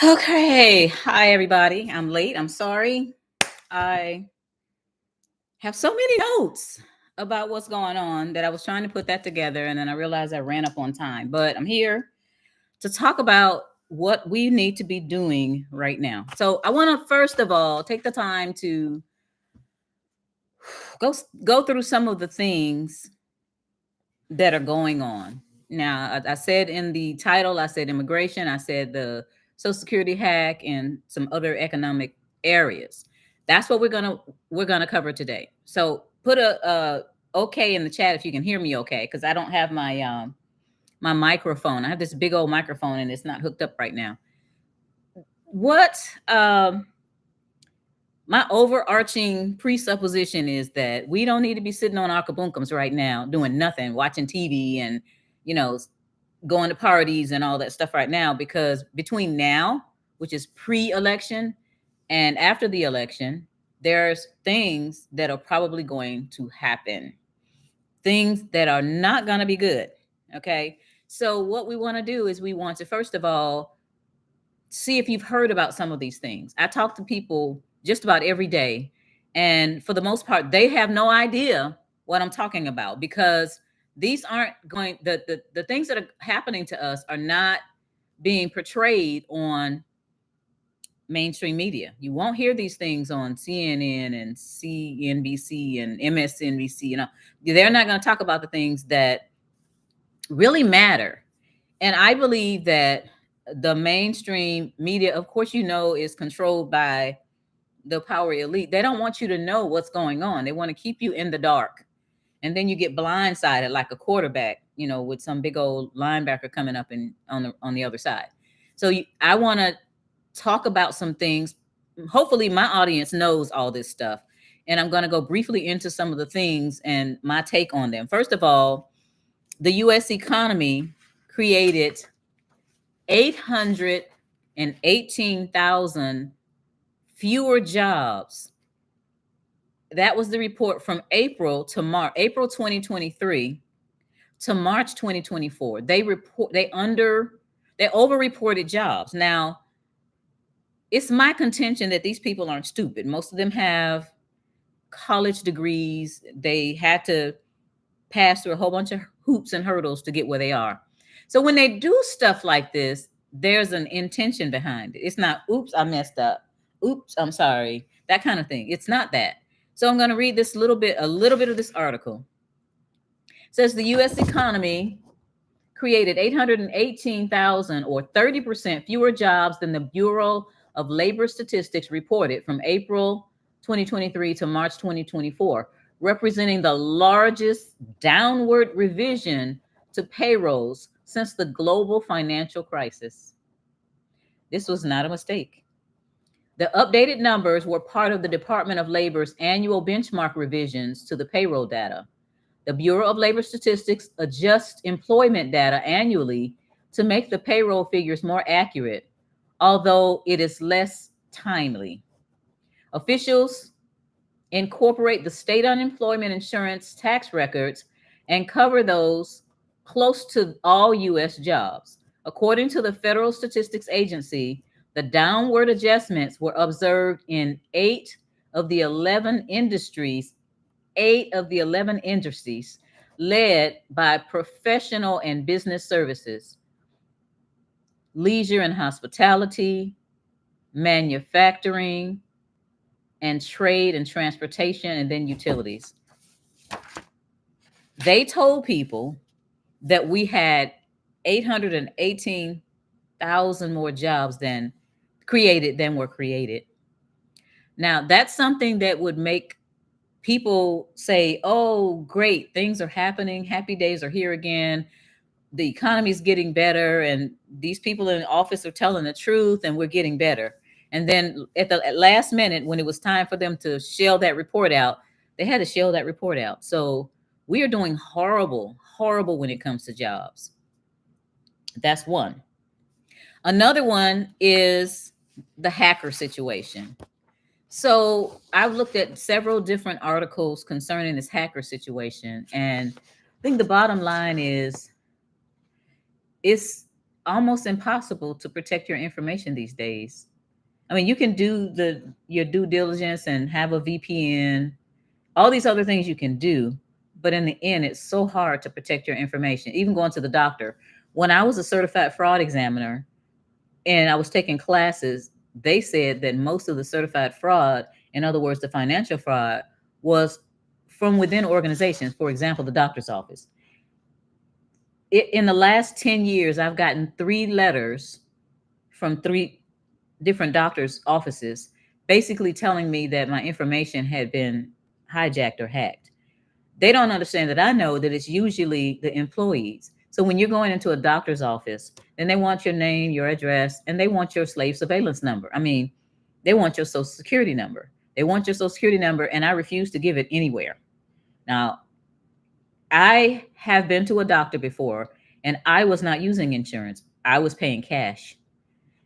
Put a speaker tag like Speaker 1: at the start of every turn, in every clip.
Speaker 1: Okay. Hi, everybody. I'm late. I'm sorry. I have so many notes about what's going on that I was trying to put that together. And then I realized I ran up on time. But I'm here to talk about what we need to be doing right now. So I want to, first of all, take the time to go through some of the things that are going on. Now, I said in the title, I said immigration, I said the Social Security hack, and some other economic areas. That's what we're gonna cover today. So put a okay in the chat if you can hear me okay, because I don't have my microphone. I have this big old microphone and it's not hooked up right now. What My overarching presupposition is that we don't need to be sitting on our kabunkums right now doing nothing, watching TV and you know going to parties and all that stuff right now, because between now, which is pre-election, and after the election, there's things that are probably going to happen, things that are not going to be good. Okay, so what we want to do is we want to first of all see if you've heard about some of these things. I talk to people just about every day, and for the most part, they have no idea what I'm talking about, because these aren't going the things that are happening to us are not being portrayed on mainstream media. You won't hear these things on CNN and CNBC and MSNBC. They're not going to talk about the things that really matter. And I believe that the mainstream media, of course, is controlled by the power elite. They don't want you to know what's going on. They want to keep you in the dark. And then you get blindsided like a quarterback, with some big old linebacker coming up and on the other side. So I want to talk about some things. Hopefully my audience knows all this stuff. And I'm going to go briefly into some of the things and my take on them. First of all, the US economy created 818,000 fewer jobs. That was the report from April 2023 to March 2024. They overreported jobs. Now, it's my contention that these people aren't stupid. Most of them have college degrees. They had to pass through a whole bunch of hoops and hurdles to get where they are. So when they do stuff like this, there's an intention behind it. It's not, oops, I messed up. Oops, I'm sorry. That kind of thing. It's not that. So I'm going to read a little bit of this article. It says the U.S. economy created 818,000 or 30% fewer jobs than the Bureau of Labor Statistics reported from April 2023 to March 2024, representing the largest downward revision to payrolls since the global financial crisis. This was not a mistake. The updated numbers were part of the Department of Labor's annual benchmark revisions to the payroll data. The Bureau of Labor Statistics adjusts employment data annually to make the payroll figures more accurate, although it is less timely. Officials incorporate the state unemployment insurance tax records and cover those close to all U.S. jobs. According to the Federal Statistics Agency, the downward adjustments were observed in 8 of the 11 industries led by professional and business services, leisure and hospitality, manufacturing, and trade and transportation, and then utilities. They told people that we had 818,000 more jobs than were created. Now, that's something that would make people say, oh, great, things are happening. Happy days are here again. The economy is getting better, and these people in office are telling the truth, and we're getting better. And then at last minute, when it was time for them to shell that report out, they had to shell that report out. So we are doing horrible when it comes to jobs. That's one. Another one is the hacker situation. So I've looked at several different articles concerning this hacker situation, and I think the bottom line is it's almost impossible to protect your information these days. I mean, you can do your due diligence and have a VPN, all these other things you can do, but in the end, it's so hard to protect your information. Even going to the doctor. When I was a certified fraud examiner and I was taking classes, they said that most of the certified fraud, in other words, the financial fraud, was from within organizations. For example, the doctor's office. In the last 10 years, I've gotten 3 letters from 3 different doctors' offices, basically telling me that my information had been hijacked or hacked. They don't understand that I know that it's usually the employees. So when you're going into a doctor's office, then they want your name, your address, and they want your slave surveillance number. I mean, they want your social security number. They want your social security number, and I refuse to give it anywhere. Now, I have been to a doctor before, and I was not using insurance. I was paying cash.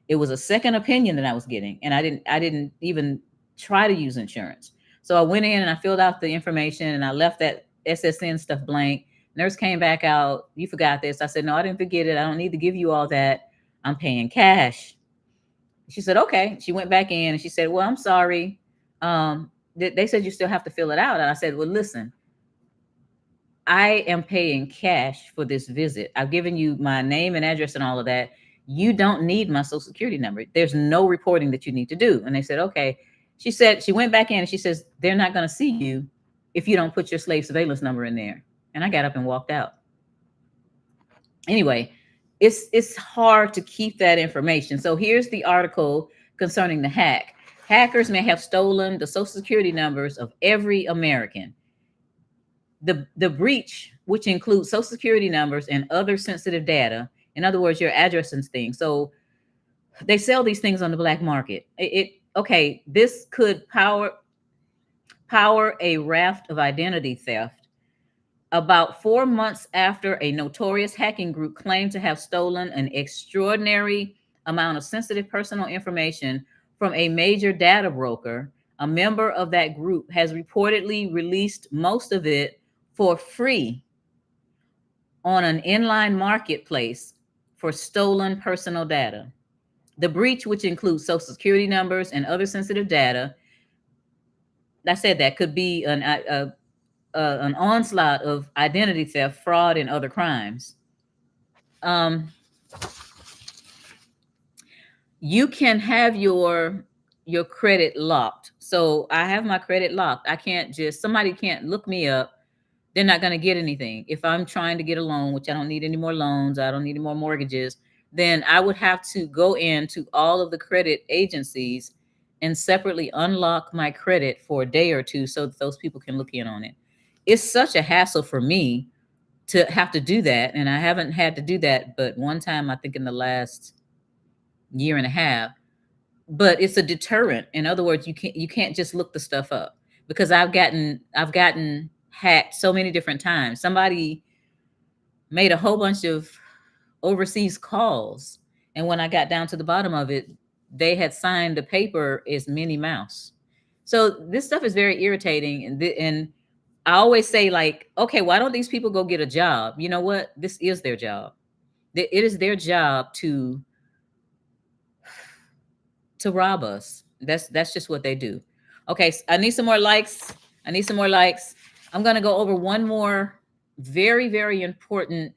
Speaker 1: It was a second opinion that I was getting, and I didn't even try to use insurance. So I went in and I filled out the information and I left that SSN stuff blank. Nurse came back out. You forgot this. I said, no, I didn't forget it. I don't need to give you all that. I'm paying cash. She said, okay. She went back in and she said, well, I'm sorry. They said you still have to fill it out. And I said, well, listen, I am paying cash for this visit. I've given you my name and address and all of that. You don't need my social security number. There's no reporting that you need to do. And they said, okay. She said, she went back in and she says, they're not going to see you if you don't put your slave surveillance number in there. And I got up and walked out. Anyway, it's hard to keep that information. So here's the article concerning the hack. Hackers may have stolen the social security numbers of every American. The breach, which includes social security numbers and other sensitive data, in other words, your address and things. So they sell these things on the black market. Okay, this could power a raft of identity theft. About 4 months after a notorious hacking group claimed to have stolen an extraordinary amount of sensitive personal information from a major data broker, a member of that group has reportedly released most of it for free on an inline marketplace for stolen personal data. The breach, which includes social security numbers and other sensitive data, I said that could be an onslaught of identity theft, fraud, and other crimes. You can have your credit locked. So I have my credit locked. I can't just, somebody can't look me up. They're not going to get anything. If I'm trying to get a loan, which I don't need any more loans, I don't need any more mortgages, then I would have to go into all of the credit agencies and separately unlock my credit for a day or two so that those people can look in on it. It's such a hassle for me to have to do that. And I haven't had to do that but one time, I think in the last year and a half. But it's a deterrent. In other words, you can't just look the stuff up, because I've gotten hacked so many different times. Somebody made a whole bunch of overseas calls, and when I got down to the bottom of it, they had signed the paper as Minnie Mouse. So this stuff is very irritating, and I always say, like, okay, why don't these people go get a job? You know what? This is their job. It is their job to rob us. That's just what they do. Okay, so I need some more likes. I'm going to go over one more very, very important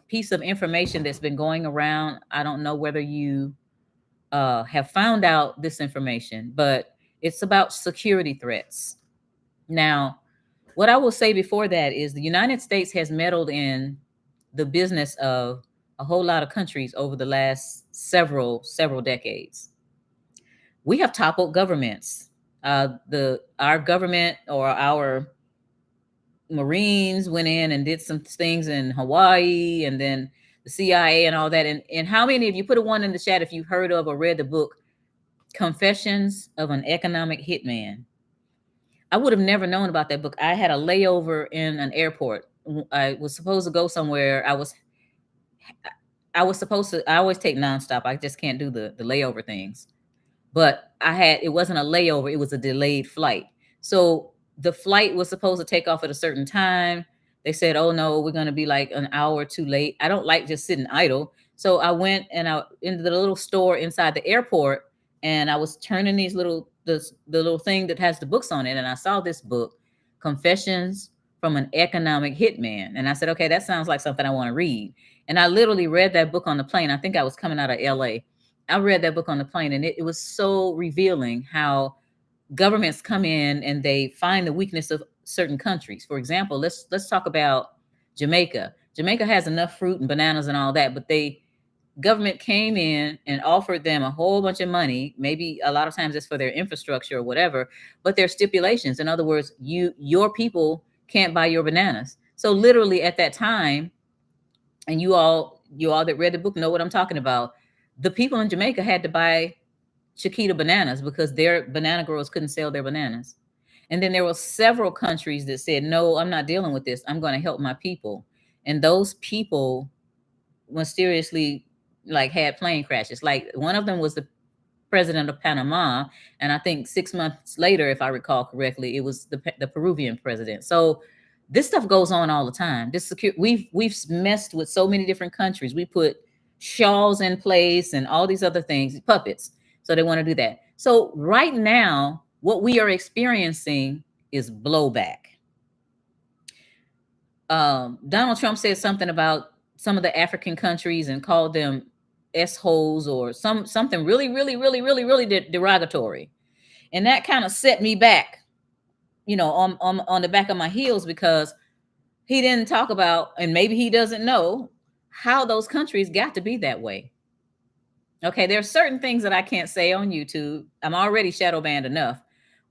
Speaker 1: piece of information that's been going around. I don't know whether you have found out this information, but it's about security threats. Now, what I will say before that is the United States has meddled in the business of a whole lot of countries over the last several decades. We have toppled governments. Our government, or our Marines, went in and did some things in Hawaii, and then the CIA and all that. And how many of you, put a 1 in the chat if you've heard of or read the book Confessions of an Economic Hitman? I would have never known about that book. I had a layover in an airport. I was supposed to go somewhere. I was supposed to, I always take nonstop. I just can't do the layover things. But it wasn't a layover, it was a delayed flight. So the flight was supposed to take off at a certain time. They said, "Oh no, we're going to be like an hour too late." I don't like just sitting idle. So I went and I into the little store inside the airport, and I was turning these the little thing that has the books on it, and I saw this book, Confessions from an Economic Hitman. And I said, "Okay, that sounds like something I want to read." And I literally read that book on the plane. I think I was coming out of LA. I read that book on the plane, and it was so revealing how governments come in and they find the weakness of certain countries. For example, let's talk about Jamaica. Jamaica has enough fruit and bananas and all that, but they government came in and offered them a whole bunch of money. Maybe a lot of times it's for their infrastructure or whatever, but there's stipulations. In other words, your people can't buy your bananas. So literally at that time, and you all that read the book know what I'm talking about. The people in Jamaica had to buy Chiquita bananas because their banana growers couldn't sell their bananas. And then there were several countries that said, "No, I'm not dealing with this. I'm going to help my people." And those people mysteriously like had plane crashes. Like one of them was the president of Panama, and I think 6 months later, if I recall correctly, it was the Peruvian president. So this stuff goes on all the time. We've messed with so many different countries. We put shawls in place and all these other things, puppets. So they want to do that. So right now, what we are experiencing is blowback. Donald Trump said something about some of the African countries and called them s-holes or something really, really, really, really, really derogatory, and that kind of set me back, on the back of my heels, because he didn't talk about, and maybe he doesn't know how those countries got to be that way. Okay, there are certain things that I can't say on YouTube. I'm already shadow banned enough,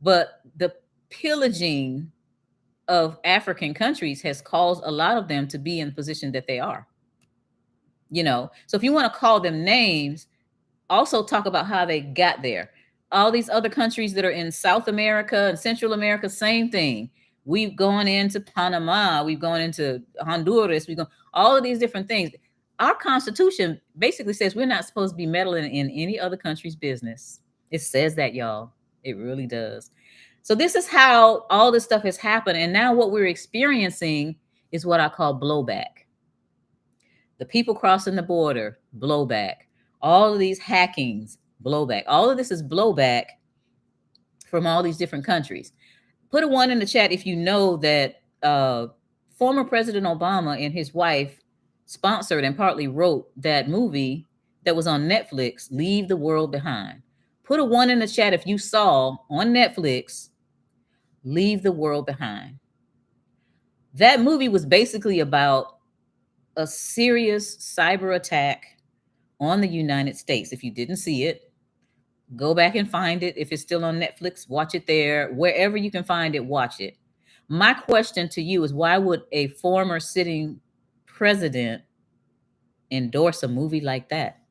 Speaker 1: but the pillaging of African countries has caused a lot of them to be in the position that they are. So if you want to call them names, also talk about how they got there. All these other countries that are in South America and Central America, same thing. We've gone into Panama, we've gone into Honduras, we've gone all of these different things. Our Constitution basically says we're not supposed to be meddling in any other country's business. It says that, y'all. It really does. So this is how all this stuff has happened. And now what we're experiencing is what I call blowback. The people crossing the border, blowback. All of these hackings, blowback. All of this is blowback from all these different countries. Put a 1 in the chat if you know that former President Obama and his wife sponsored and partly wrote that movie that was on Netflix, Leave the World Behind. Put a 1 in the chat if you saw on Netflix, Leave the World Behind. That movie was basically about a serious cyber attack on the United States. If you didn't see it, go back and find it. If it's still on Netflix, watch it there. Wherever you can find it, watch it. My question to you is, why would a former sitting president endorse a movie like that?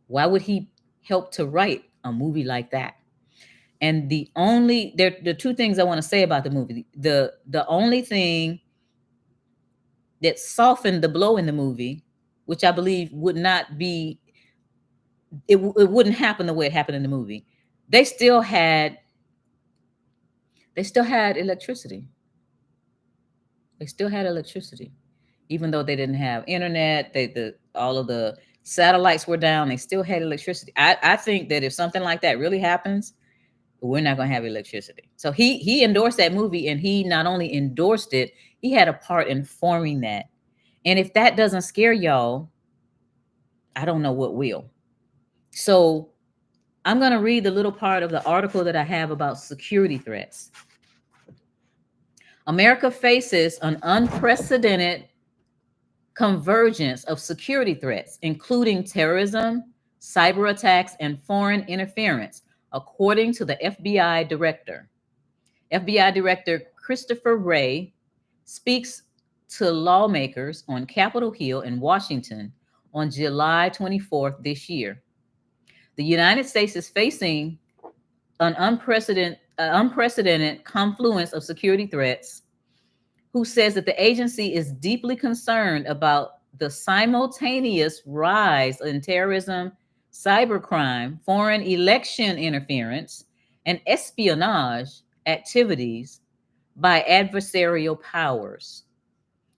Speaker 1: Why would he help to write a movie like that? And the two things I want to say about the movie. The only thing that softened the blow in the movie, which I believe would not be, it wouldn't happen the way it happened in the movie. They still had electricity. They still had electricity, even though they didn't have internet. All of the satellites were down. They still had electricity. I think that if something like that really happens, we're not going to have electricity. So he endorsed that movie, and he not only endorsed it, he had a part in forming that. And if that doesn't scare y'all, I don't know what will. So I'm going to read the little part of the article that I have about security threats. America faces an unprecedented convergence of security threats, including terrorism, cyber attacks, and foreign interference, according to the FBI director. FBI Director Christopher Wray speaks to lawmakers on Capitol Hill in Washington on July 24th this year. The United States is facing an unprecedented confluence of security threats, who says that the agency is deeply concerned about the simultaneous rise in terrorism, cybercrime, foreign election interference, and espionage activities by adversarial powers.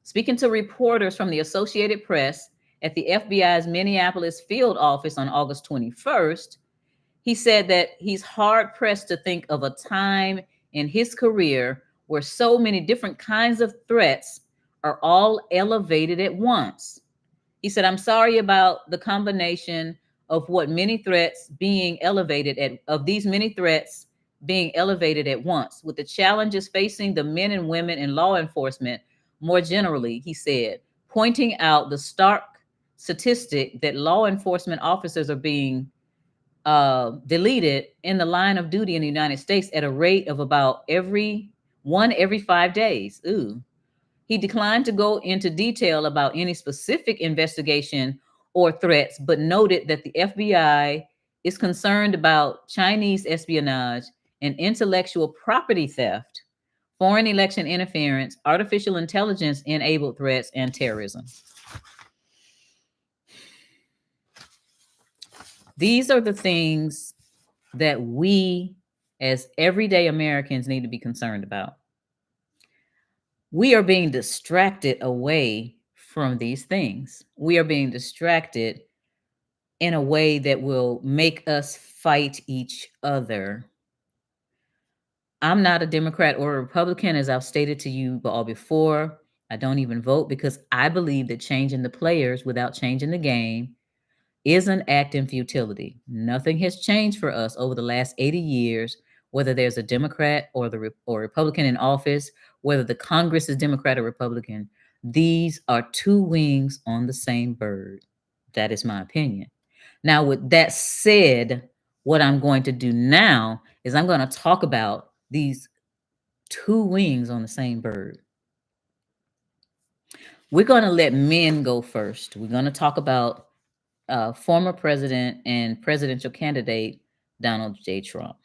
Speaker 1: Speaking to reporters from the Associated Press at the FBI's Minneapolis field office on August 21st, he said that he's hard pressed to think of a time in his career where so many different kinds of threats are all elevated at once. He said, I'm sorry about the combination of what many threats being elevated at, of these many threats being elevated at once, with the challenges facing the men and women in law enforcement more generally, he said, pointing out the stark statistic that law enforcement officers are being deleted in the line of duty in the United States at a rate of about every 5 days. Ooh. He declined to go into detail about any specific investigation or threats, but noted that the FBI is concerned about Chinese espionage and intellectual property theft, foreign election interference, artificial intelligence enabled threats, and terrorism. These are the things that we as everyday Americans need to be concerned about. We are being distracted away from these things. We are being distracted in a way that will make us fight each other. I'm not a Democrat or a Republican, as I've stated to you all before. I don't even vote because I believe that changing the players without changing the game is an act in futility. Nothing has changed for us over the last 80 years, whether there's a Democrat or Republican in office, whether the Congress is Democrat or Republican. These are two wings on the same bird. That is my opinion. Now, with that said, what I'm going to do now is I'm going to talk about these two wings on the same bird. We're going to let men go first. We're going to talk about former president and presidential candidate Donald J. Trump.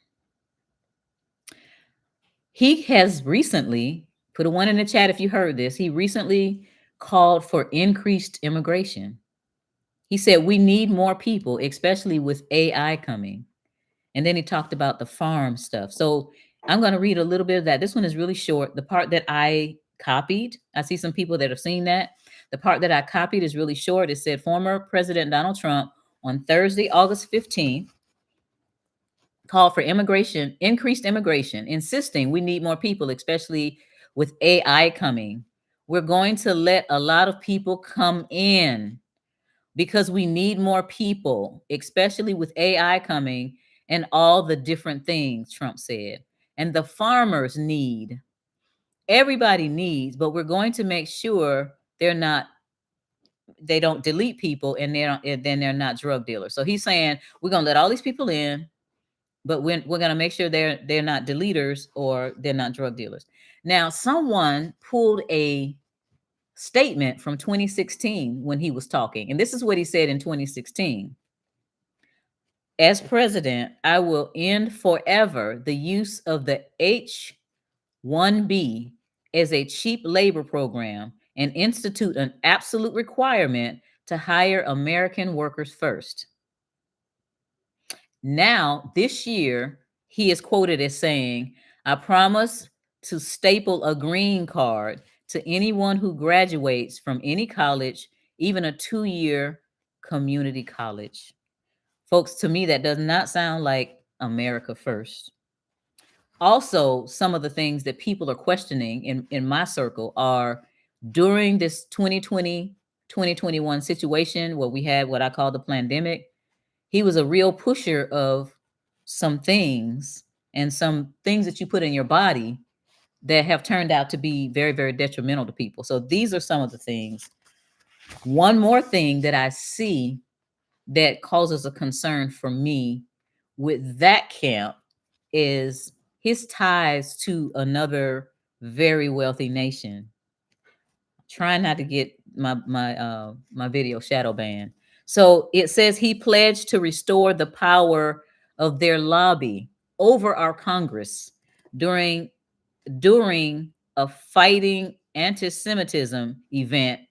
Speaker 1: He has recently, put a one in the chat if you heard this, he recently called for increased immigration. He said, we need more people, especially with AI coming. And then he talked about the farm stuff. So I'm going to read a little bit of that. This one is really short. The part that I copied, I see some people that have seen that. The part that I copied is really short. It said, former President Donald Trump on Thursday, August 15th, called for increased immigration, insisting we need more people, especially with AI coming. We're going to let a lot of people come in because we need more people, especially with AI coming and all the different things, Trump said. And the farmers need, everybody needs, but we're going to make sure they don't delete people and then they're not drug dealers. So he's saying we're going to let all these people in, but we're going to make sure they're not deleters or they're not drug dealers. Now, someone pulled a statement from 2016 when he was talking, and this is what he said in 2016. As president, I will end forever the use of the H-1B as a cheap labor program and institute an absolute requirement to hire American workers first. Now, this year, he is quoted as saying, I promise to staple a green card to anyone who graduates from any college, even a 2-year community college. Folks, to me, that does not sound like America first. Also, some of the things that people are questioning in my circle are during this 2020, 2021 situation where we had what I call the pandemic, he was a real pusher of some things and some things that you put in your body that have turned out to be very, very detrimental to people. So these are some of the things. One more thing that I see that causes a concern for me with that camp is his ties to another very wealthy nation. Trying not to get my video shadow banned. So it says he pledged to restore the power of their lobby over our Congress during a fighting anti-Semitism event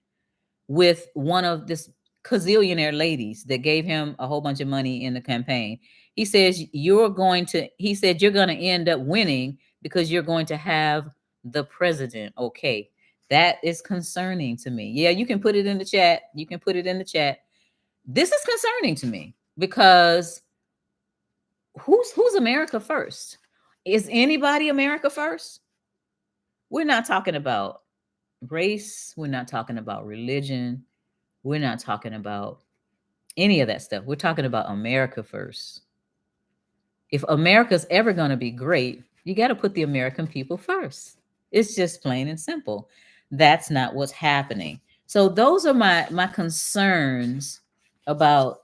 Speaker 1: with one of this gazillionaire ladies that gave him a whole bunch of money in the campaign. He said you're going to end up winning because you're going to have the president. Okay, that is concerning to me. Yeah, you can put it in the chat. You can put it in the chat. This is concerning to me because who's America first? Is anybody America first? We're not talking about race. We're not talking about religion. We're not talking about any of that stuff. We're talking about America first. If America's ever going to be great, you got to put the American people first. It's just plain and simple. That's not what's happening. So those are my concerns about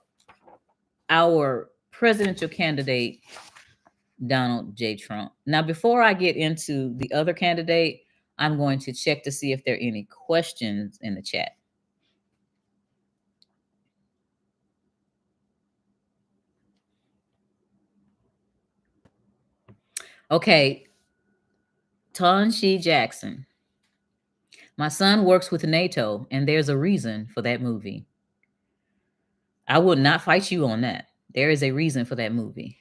Speaker 1: our presidential candidate, Donald J. Trump. Now, before I get into the other candidate, I'm going to check to see if there are any questions in the chat. Okay, Tonshi Jackson. My son works with NATO, and there's a reason for that movie. I would not fight you on that. There is a reason for that movie.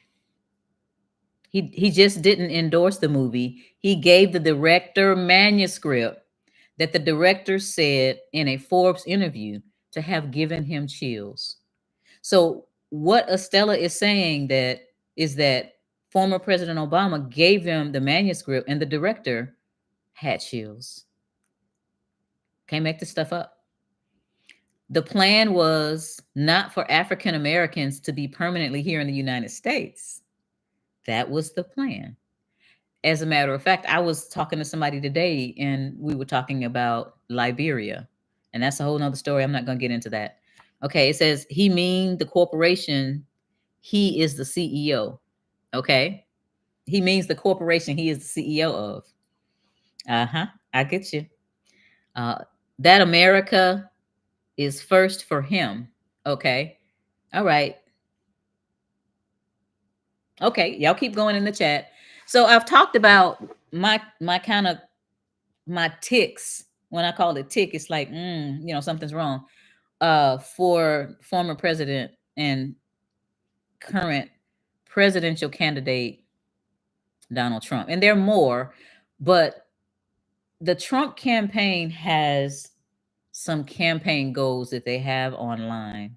Speaker 1: He just didn't endorse the movie. He gave the director manuscript that the director said in a Forbes interview to have given him chills. So what Estella is saying that is that former President Obama gave him the manuscript and the director had chills. Can't make this stuff up. The plan was not for African Americans to be permanently here in the United States. That was the plan. As a matter of fact, I was talking to somebody today and we were talking about Liberia. And that's a whole nother story. I'm not going to get into that. Okay. It says he means the corporation. He is the CEO. Okay. He means the corporation he is the CEO of. Uh-huh. I get you. That America is first for him. Okay. All right. Okay. Y'all keep going in the chat. So I've talked about my kind of my ticks. When I call it tick, it's like, something's wrong. For former president and current presidential candidate Donald Trump. And there are more, but the Trump campaign has some campaign goals that they have online.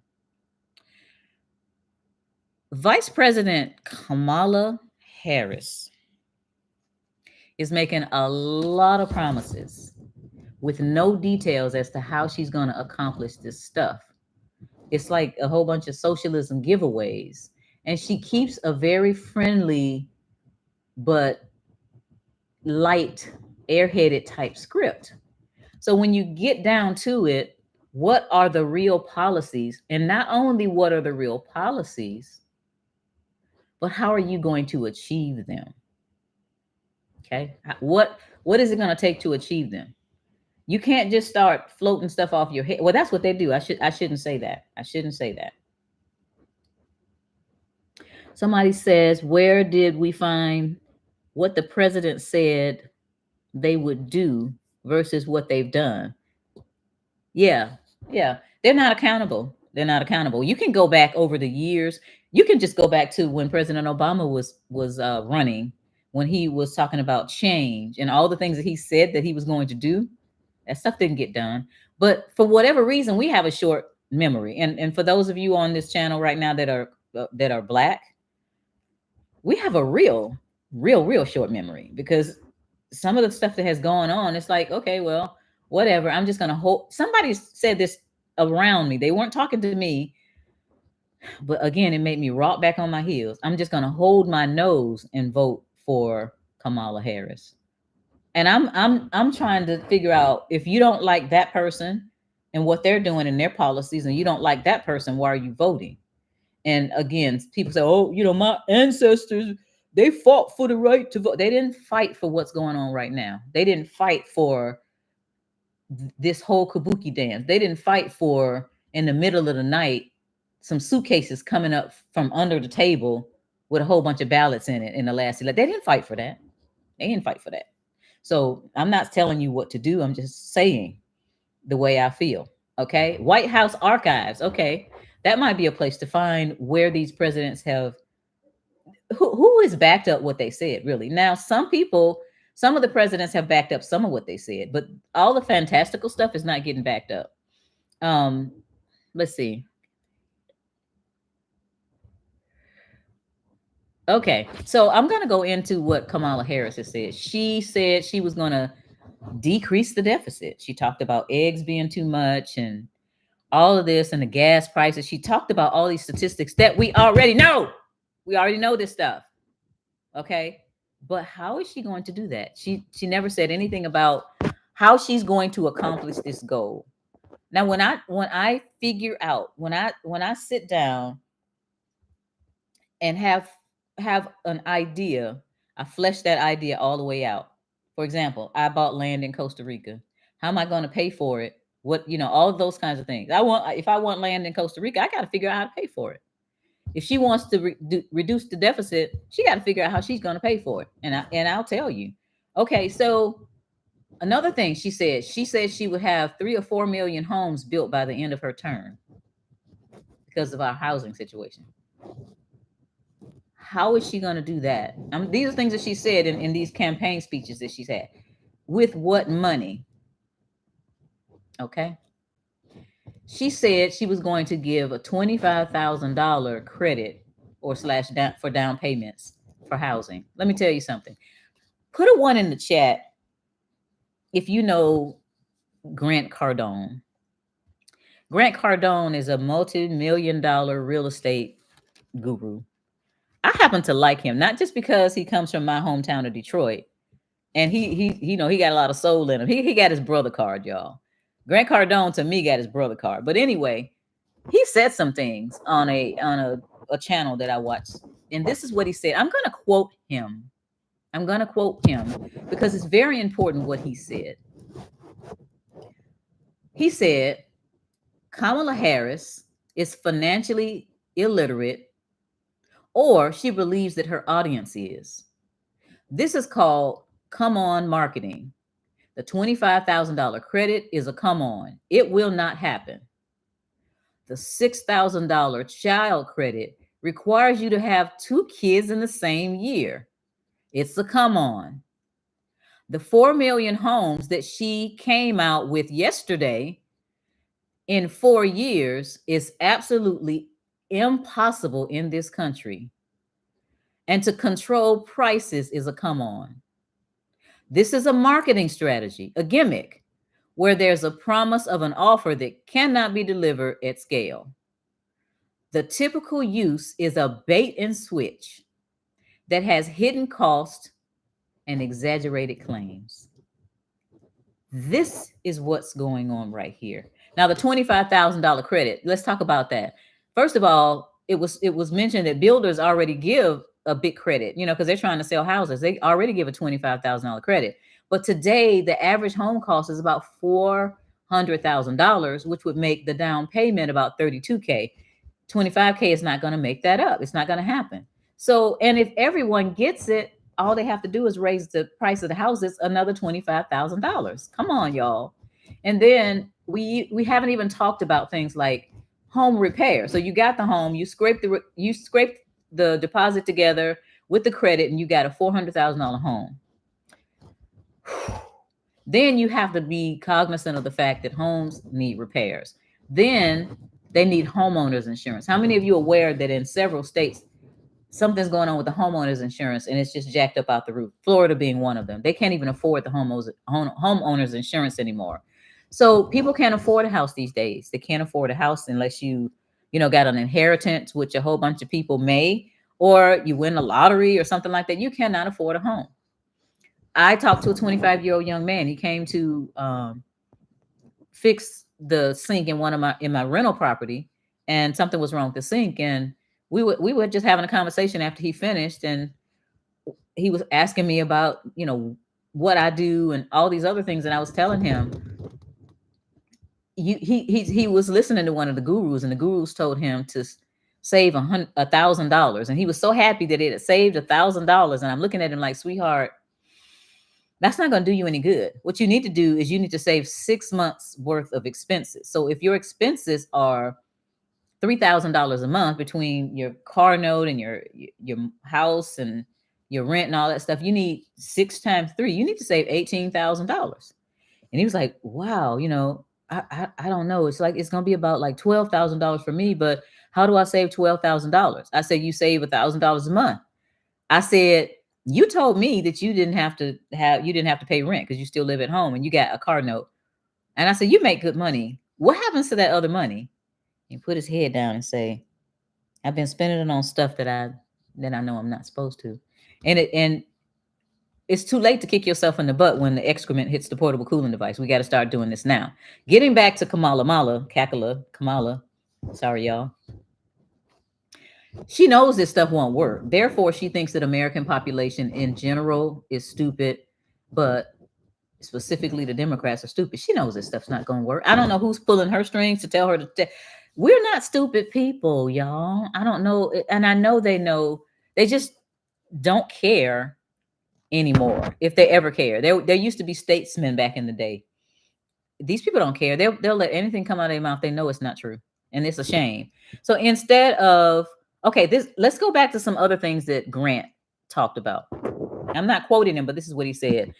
Speaker 1: Vice President Kamala Harris is making a lot of promises with no details as to how she's going to accomplish this stuff. It's like a whole bunch of socialism giveaways. And she keeps a very friendly but light, airheaded type script. So when you get down to it, what are the real policies? And not only what are the real policies, but how are you going to achieve them? Okay. What is it going to take to achieve them? You can't just start floating stuff off your head. Well, that's what they do. I shouldn't say that. I shouldn't say that. Somebody says, where did we find what the president said they would do versus what they've done? Yeah. They're not accountable. You can go back over the years. You can just go back to when President Obama was running, when he was talking about change and all the things that he said that he was going to do. That stuff didn't get done. But for whatever reason, we have a short memory. And for those of you on this channel right now that are Black, we have a real short memory, because some of the stuff that has gone on, it's like, okay, well, whatever. I'm just going to hold. Somebody said this around me. They weren't talking to me, but again, it made me rock back on my heels. I'm just going to hold my nose and vote for Kamala Harris. And I'm trying to figure out, if you don't like that person and what they're doing in their policies, and you don't like that person, why are you voting? And again, people say, oh, my ancestors, they fought for the right to vote. They didn't fight for what's going on right now. They didn't fight for this whole kabuki dance. They didn't fight for, in the middle of the night, some suitcases coming up from under the table with a whole bunch of ballots in it in the last election. They didn't fight for that. So I'm not telling you what to do. I'm just saying the way I feel. Okay. White House archives. Okay. That might be a place to find where these presidents have, who has backed up what they said, really. Now, some people Some of the presidents have backed up some of what they said, but all the fantastical stuff is not getting backed up. Um, let's see. Okay, so I'm going to go into what Kamala Harris has said. She said she was going to decrease the deficit. She talked about eggs being too much and all of this and the gas prices. She talked about all these statistics that we already know. We already know this stuff. Okay? But how is she going to do that? She never said anything about how she's going to accomplish this goal. Now when I figure out, when I sit down and have an idea, I flesh that idea all the way out. For example, I bought land in Costa Rica. How am I going to pay for it? What, all of those kinds of things. If I want land in Costa Rica, I got to figure out how to pay for it. If she wants to reduce the deficit, she got to figure out how she's going to pay for it. And I'll tell you. Okay, so another thing she said she would have 3 or 4 million homes built by the end of her term because of our housing situation. How is she going to do that? These are things that she said in these campaign speeches that she's had. With what money? Okay. She said she was going to give a $25,000 credit or slash down for down payments for housing. Let me tell you something. Put a 1 in the chat if you know Grant Cardone. Grant Cardone is a multi-million-dollar real estate guru. I happen to like him, not just because he comes from my hometown of Detroit, and he got a lot of soul in him. He got his brother card, y'all. Grant Cardone to me got his brother card. But anyway, he said some things on a channel that I watched, and this is what he said. I'm going to quote him. Because it's very important what he said. He said, Kamala Harris is financially illiterate, or she believes that her audience is. This is called come on marketing. The $25,000 credit is a come on. It will not happen. The $6,000 child credit requires you to have 2 kids in the same year. It's a come on. The 4 million homes that she came out with yesterday in 4 years is absolutely impossible in this country. And to control prices is a come on. This is a marketing strategy, a gimmick, where there's a promise of an offer that cannot be delivered at scale. The typical use is a bait and switch that has hidden cost and exaggerated claims. This is what's going on right here. Now, the $25,000 credit, let's talk about that. First of all, it was mentioned that builders already give a big credit, because they're trying to sell houses. They already give a $25,000 credit. But today, the average home cost is about $400,000, which would make the down payment about $32K. $25K is not going to make that up. It's not going to happen. So, and if everyone gets it, all they have to do is raise the price of the houses another $25,000. Come on, y'all. And then we haven't even talked about things like home repair. So you got the home, you scrape the deposit together with the credit, and you got a $400,000 home. Then you have to be cognizant of the fact that homes need repairs. Then they need homeowners insurance. How many of you are aware that in several states, something's going on with the homeowners insurance and it's just jacked up out the roof? Florida being one of them. They can't even afford the homeowners insurance anymore. So people can't afford a house these days. They can't afford a house unless you got an inheritance, which a whole bunch of people may, or you win the lottery or something like that. You cannot afford a home. I talked to a 25-year-old young man. He came to fix the sink in my rental property, and something was wrong with the sink. And we were just having a conversation after he finished, and he was asking me about, what I do and all these other things. And I was telling him, he was listening to one of the gurus, and the gurus told him to save $1,000. And he was so happy that it had saved $1,000. And I'm looking at him like, sweetheart, that's not going to do you any good. What you need to do is you need to save 6 months worth of expenses. So if your expenses are $3,000 a month between your car note and your house and your rent and all that stuff, you need 6 times 3. You need to save $18,000. And he was like, wow, I don't know. It's like it's gonna be about like $12,000 for me, but how do I save $12,000? I said, you save $1,000 a month. I said, you told me that you didn't have to pay rent because you still live at home and you got a car note. And I said, you make good money. What happens to that other money? He put his head down and say, I've been spending it on stuff that I know I'm not supposed to. And it's too late to kick yourself in the butt when the excrement hits the portable cooling device. We got to start doing this now. Getting back to Kamala. Sorry, y'all. She knows this stuff won't work. Therefore, she thinks that American population in general is stupid, but specifically the Democrats are stupid. She knows this stuff's not going to work. I don't know who's pulling her strings to tell her we're not stupid people, y'all. I don't know. And I know they know. They just don't care anymore, if they ever care. There used to be statesmen back in the day. These people don't care. They'll let anything come out of their mouth. They know it's not true, and it's a shame. So instead of let's go back to some other things that Grant talked about. I'm not quoting him, but this is what he said.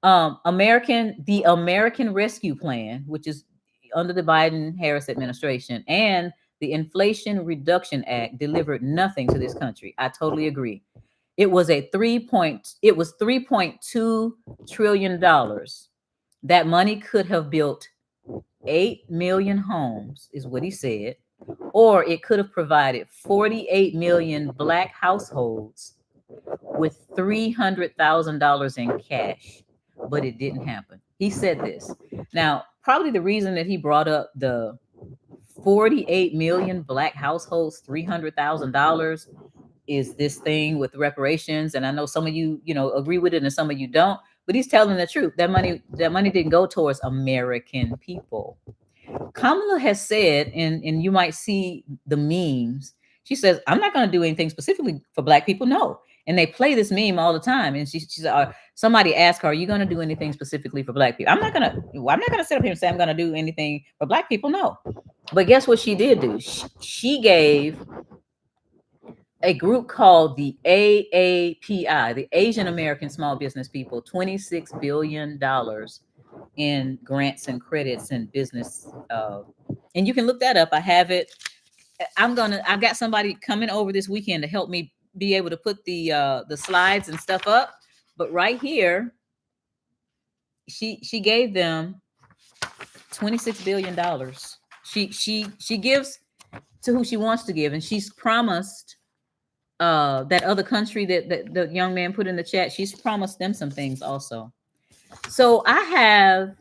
Speaker 1: The American Rescue Plan, which is under the Biden-Harris administration, and the Inflation Reduction Act delivered nothing to this country. I totally agree. It was $3.2 trillion. That money could have built 8 million homes, is what he said, or it could have provided 48 million Black households with $300,000 in cash, but it didn't happen. He said this. Now, probably the reason that he brought up the 48 million Black households, $300,000 is this thing with reparations. And I know some of you, agree with it and some of you don't, but he's telling the truth. That money didn't go towards American people. Kamala has said, and you might see the memes, she says, I'm not going to do anything specifically for Black people. No. And they play this meme all the time. And she said, somebody asked her, are you going to do anything specifically for Black people? I'm not going to sit up here and say I'm going to do anything for Black people. No. But guess what she did do? She gave a group called the AAPI, the Asian American Small Business People, $26 billion in grants and credits and business. And you can look that up. I have it. I've got somebody coming over this weekend to help me be able to put the slides and stuff up. But right here, she gave them $26 billion. She gives to who she wants to give, and she's promised that other country that the young man put in the chat, she's promised them some things also. So I have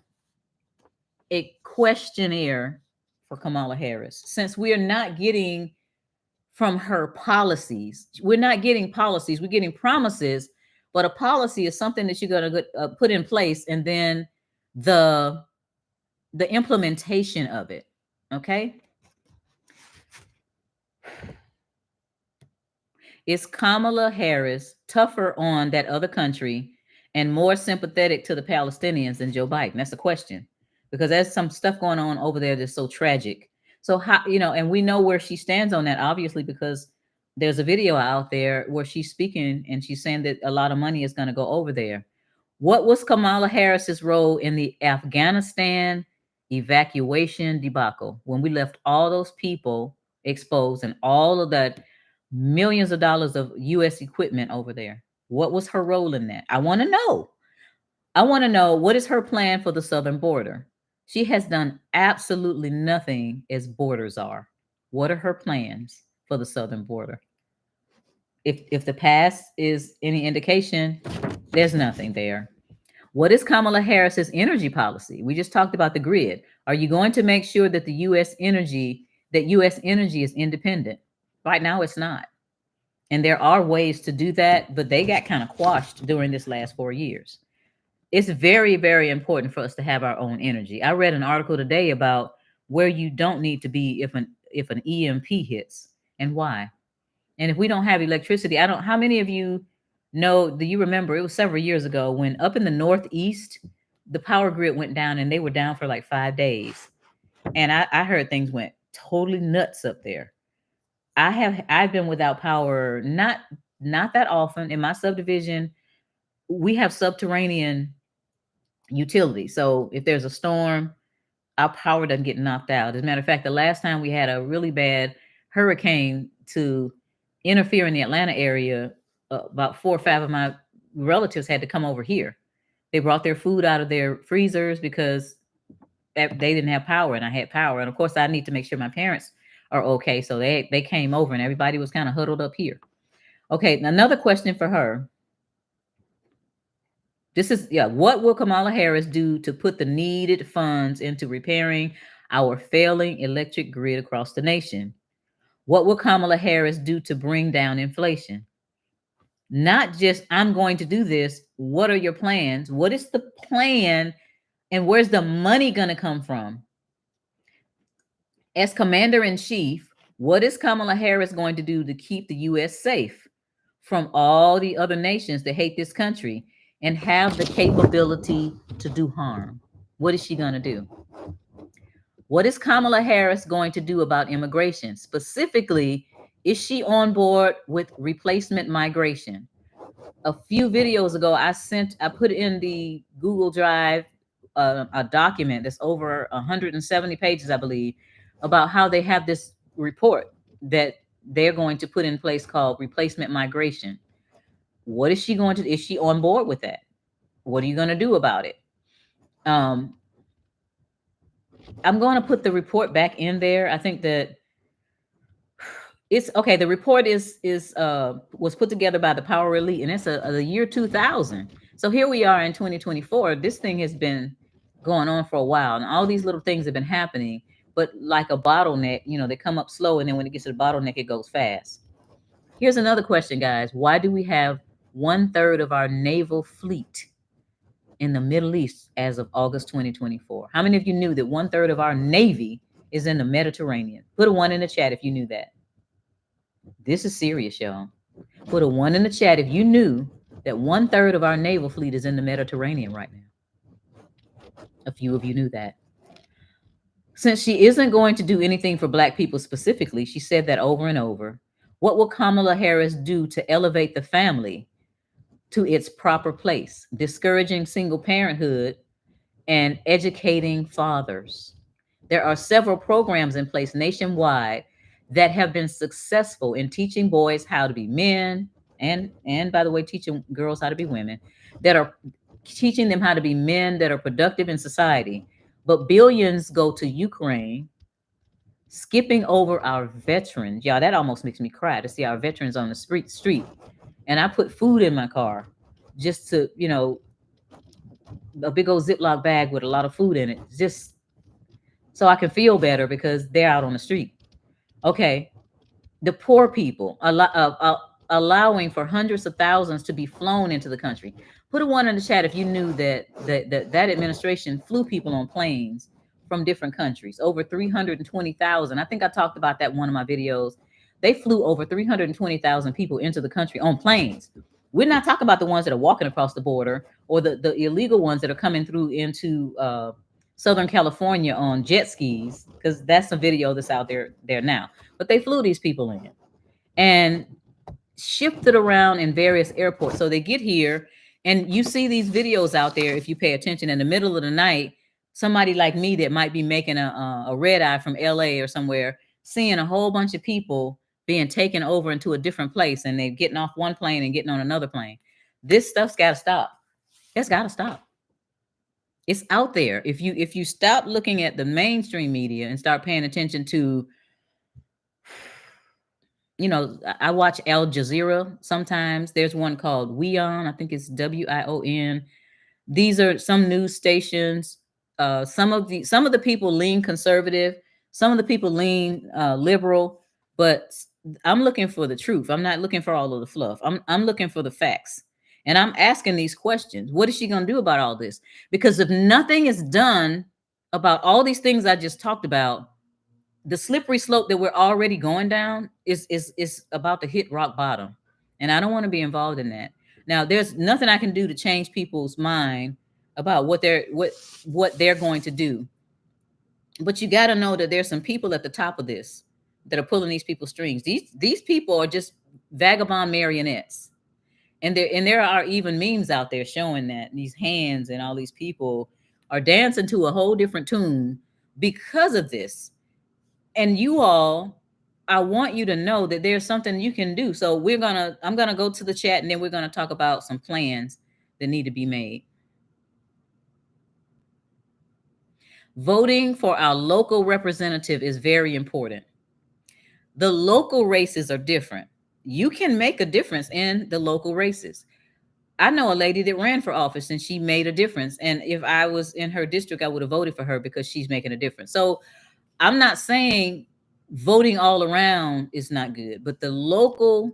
Speaker 1: a questionnaire for Kamala Harris. Since we are not getting from her policies, we're not getting policies, we're getting promises, but a policy is something that you're going to put in place, and then the implementation of it. Okay. Is Kamala Harris tougher on that other country and more sympathetic to the Palestinians than Joe Biden? That's a question, because there's some stuff going on over there that's so tragic. So how, and we know where she stands on that, obviously, because there's a video out there where she's speaking and she's saying that a lot of money is going to go over there. What was Kamala Harris's role in the Afghanistan evacuation debacle when we left all those people exposed and all of that millions of dollars of U.S. equipment over there? What was her role in that? I want to know. What is her plan for the southern border? She has done absolutely nothing as borders are. What are her plans for the southern border? If the past is any indication, there's nothing there. What is Kamala Harris's energy policy? We just talked about the grid. Are you going to make sure that U.S. energy is independent? Right now, it's not. And there are ways to do that, but they got kind of quashed during this last 4 years. It's very, very important for us to have our own energy. I read an article today about where you don't need to be if an EMP hits and why. And if we don't have electricity, how many of you know, do you remember, it was several years ago when up in the Northeast, the power grid went down and they were down for like 5 days. And I heard things went totally nuts up there. I've been without power, not not that often. In my subdivision, we have subterranean utility. So if there's a storm, our power doesn't get knocked out. As a matter of fact, the last time we had a really bad hurricane to interfere in the Atlanta area, about 4 or 5 of my relatives had to come over here. They brought their food out of their freezers because they didn't have power and I had power. And of course, I need to make sure my parents are okay. So they came over and everybody was kind of huddled up here. Okay, another question for her. This is, what will Kamala Harris do to put the needed funds into repairing our failing electric grid across the nation? What will Kamala Harris do to bring down inflation? Not just, I'm going to do this. What are your plans? What is the plan? And where's the money going to come from? As commander-in-chief, what is Kamala Harris going to do to keep the U.S. safe from all the other nations that hate this country and have the capability to do harm? What is she going to do? What is Kamala Harris going to do about immigration? Specifically, is she on board with replacement migration? A few videos ago, I put in the Google Drive a document that's over 170 pages, I believe, about how they have this report that they're going to put in place called replacement migration. What is she going to do? Is she on board with that? What are you going to do about it? I'm going to put the report back in there. I think that it's okay. The report was put together by the Power Elite, and it's the year 2000. So here we are in 2024. This thing has been going on for a while, and all these little things have been happening. But like a bottleneck, they come up slow, and then when it gets to the bottleneck, it goes fast. Here's another question, guys. Why do we have 1/3 of our naval fleet in the Middle East as of August 2024? How many of you knew that 1/3 of our Navy is in the Mediterranean? Put a 1 in the chat if you knew that. This is serious, y'all. Put a 1 in the chat if you knew that 1/3 of our naval fleet is in the Mediterranean right now. A few of you knew that. Since she isn't going to do anything for Black people specifically, she said that over and over. What will Kamala Harris do to elevate the family to its proper place, discouraging single parenthood and educating fathers? There are several programs in place nationwide that have been successful in teaching boys how to be men, and by the way, teaching girls how to be women, that are teaching them how to be men that are productive in society. But billions go to Ukraine, skipping over our veterans. Y'all, that almost makes me cry to see our veterans on the street. And I put food in my car just to, a big old Ziploc bag with a lot of food in it, just so I can feel better because they're out on the street. Okay, the poor people, allowing for hundreds of thousands to be flown into the country. Put a 1 in the chat if you knew that administration flew people on planes from different countries. Over 320,000. I think I talked about that in one of my videos. They flew over 320,000 people into the country on planes. We're not talking about the ones that are walking across the border or the illegal ones that are coming through into Southern California on jet skis, because that's a video that's out there now. But they flew these people in and shifted around in various airports. So they get here, and you see these videos out there, if you pay attention, in the middle of the night, somebody like me that might be making a red eye from LA or somewhere, seeing a whole bunch of people being taken over into a different place, and they're getting off one plane and getting on another plane. This stuff's got to stop. It's got to stop. It's out there. If you stop looking at the mainstream media and start paying attention to, I watch Al Jazeera sometimes. There's one called WION. I think it's WION. These are some news stations. Some of the people lean conservative. Some of the people lean liberal. But I'm looking for the truth. I'm not looking for all of the fluff. I'm looking for the facts. And I'm asking these questions. What is she going to do about all this? Because if nothing is done about all these things I just talked about, the slippery slope that we're already going down is about to hit rock bottom. And I don't want to be involved in that. Now, there's nothing I can do to change people's mind about what they're going to do. But you got to know that there's some people at the top of this that are pulling these people's strings. These people are just vagabond marionettes. And there are even memes out there showing that these hands and all these people are dancing to a whole different tune because of this. And you all, I want you to know that there's something you can do. So I'm gonna go to the chat, and then we're gonna talk about some plans that need to be made. Voting for our local representative is very important. The local races are different. You can make a difference in the local races. I know a lady that ran for office and she made a difference. And if I was in her district, I would have voted for her because she's making a difference. So I'm not saying voting all around is not good, but the local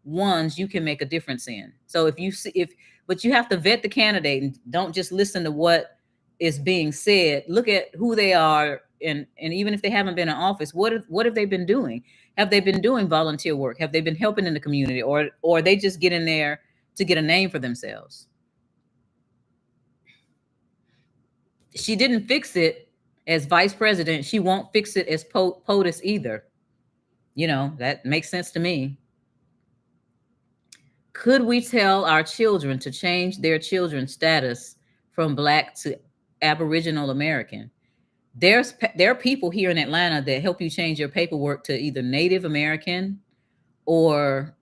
Speaker 1: ones you can make a difference in. So if you see, but you have to vet the candidate and don't just listen to what is being said. Look at who they are, and even if they haven't been in office, what have they been doing? Have they been doing volunteer work? Have they been helping in the community, or they just get in there to get a name for themselves? She didn't fix it as vice president. She won't fix it as POTUS either. That makes sense to me. Could we tell our children to change their children's status from Black to Aboriginal American? There are people here in Atlanta that help you change your paperwork to either Native American or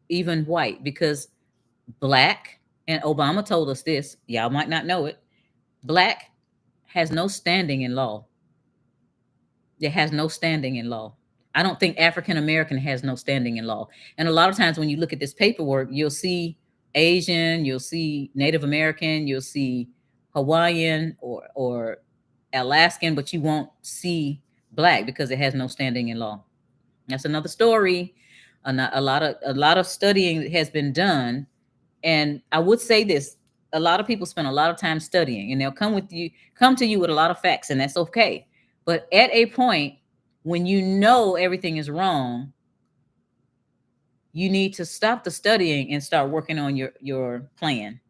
Speaker 1: even white, because Black, and Obama told us this, y'all might not know it, Black has no standing in law. It has no standing in law. I don't think African American has no standing in law. And a lot of times when you look at this paperwork, you'll see Asian, you'll see Native American, you'll see Hawaiian or Alaskan, but you won't see Black because it has no standing in law. That's another story. A lot of studying has been done. And I would say this, a lot of people spend a lot of time studying, and they'll come to you with a lot of facts, and that's okay. But at a point when you know everything is wrong, you need to stop the studying and start working on your plan.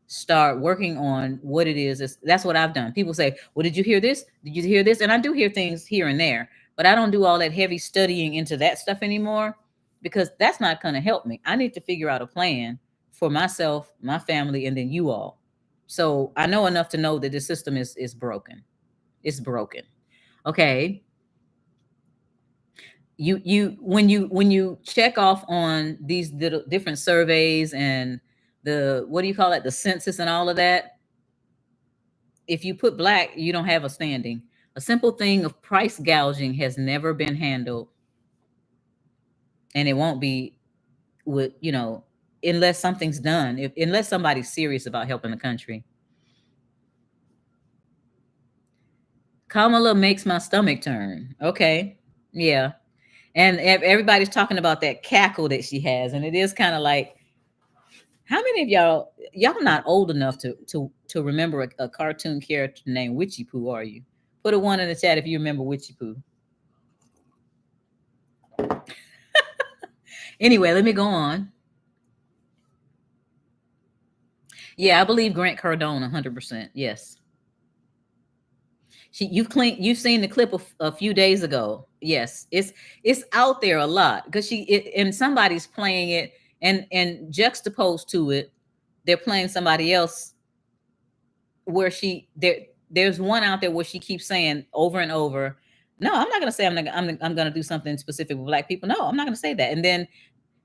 Speaker 1: Start working on what it is. That's what I've done. People say, well, did you hear this? Did you hear this? And I do hear things here and there, but I don't do all that heavy studying into that stuff anymore, because that's not going to help me. I need to figure out a plan for myself, my family, and then you all. So I know enough to know that the system is broken. It's broken. Okay. When you check off on these different surveys and the, what do you call it, the census and all of that, if you put Black, you don't have a standing. A simple thing of price gouging has never been handled, and it won't be with, unless something's done, unless somebody's serious about helping the country. Kamala makes my stomach turn. Okay. Yeah. And everybody's talking about that cackle that she has. And it is kind of like, how many of y'all not old enough to remember a cartoon character named Witchy Poo, are you? Put a 1 in the chat if you remember Witchy Poo. Anyway, let me go on. Yeah, I believe Grant Cardone 100%. Yes. You've seen the clip a few days ago. Yes, it's out there a lot, because and somebody's playing it, and juxtaposed to it, they're playing somebody else where there's one out there where she keeps saying over and over, no, I'm not going to say I'm going to do something specific with Black people. No, I'm not going to say that. And then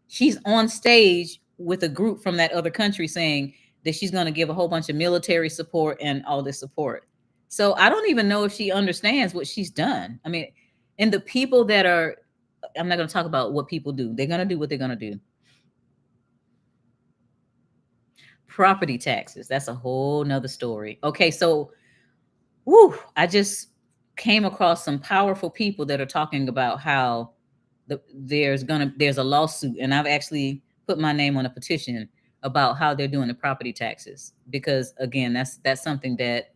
Speaker 1: she's on stage with a group from that other country saying that she's going to give a whole bunch of military support and all this support. So I don't even know if she understands what she's done. I mean, and the people that are, I'm not going to talk about what people do. They're going to do what they're going to do. Property taxes. That's a whole nother story. Okay. So, I just came across some powerful people that are talking about how there's a lawsuit, and I've actually put my name on a petition about how they're doing the property taxes, because again, that's something that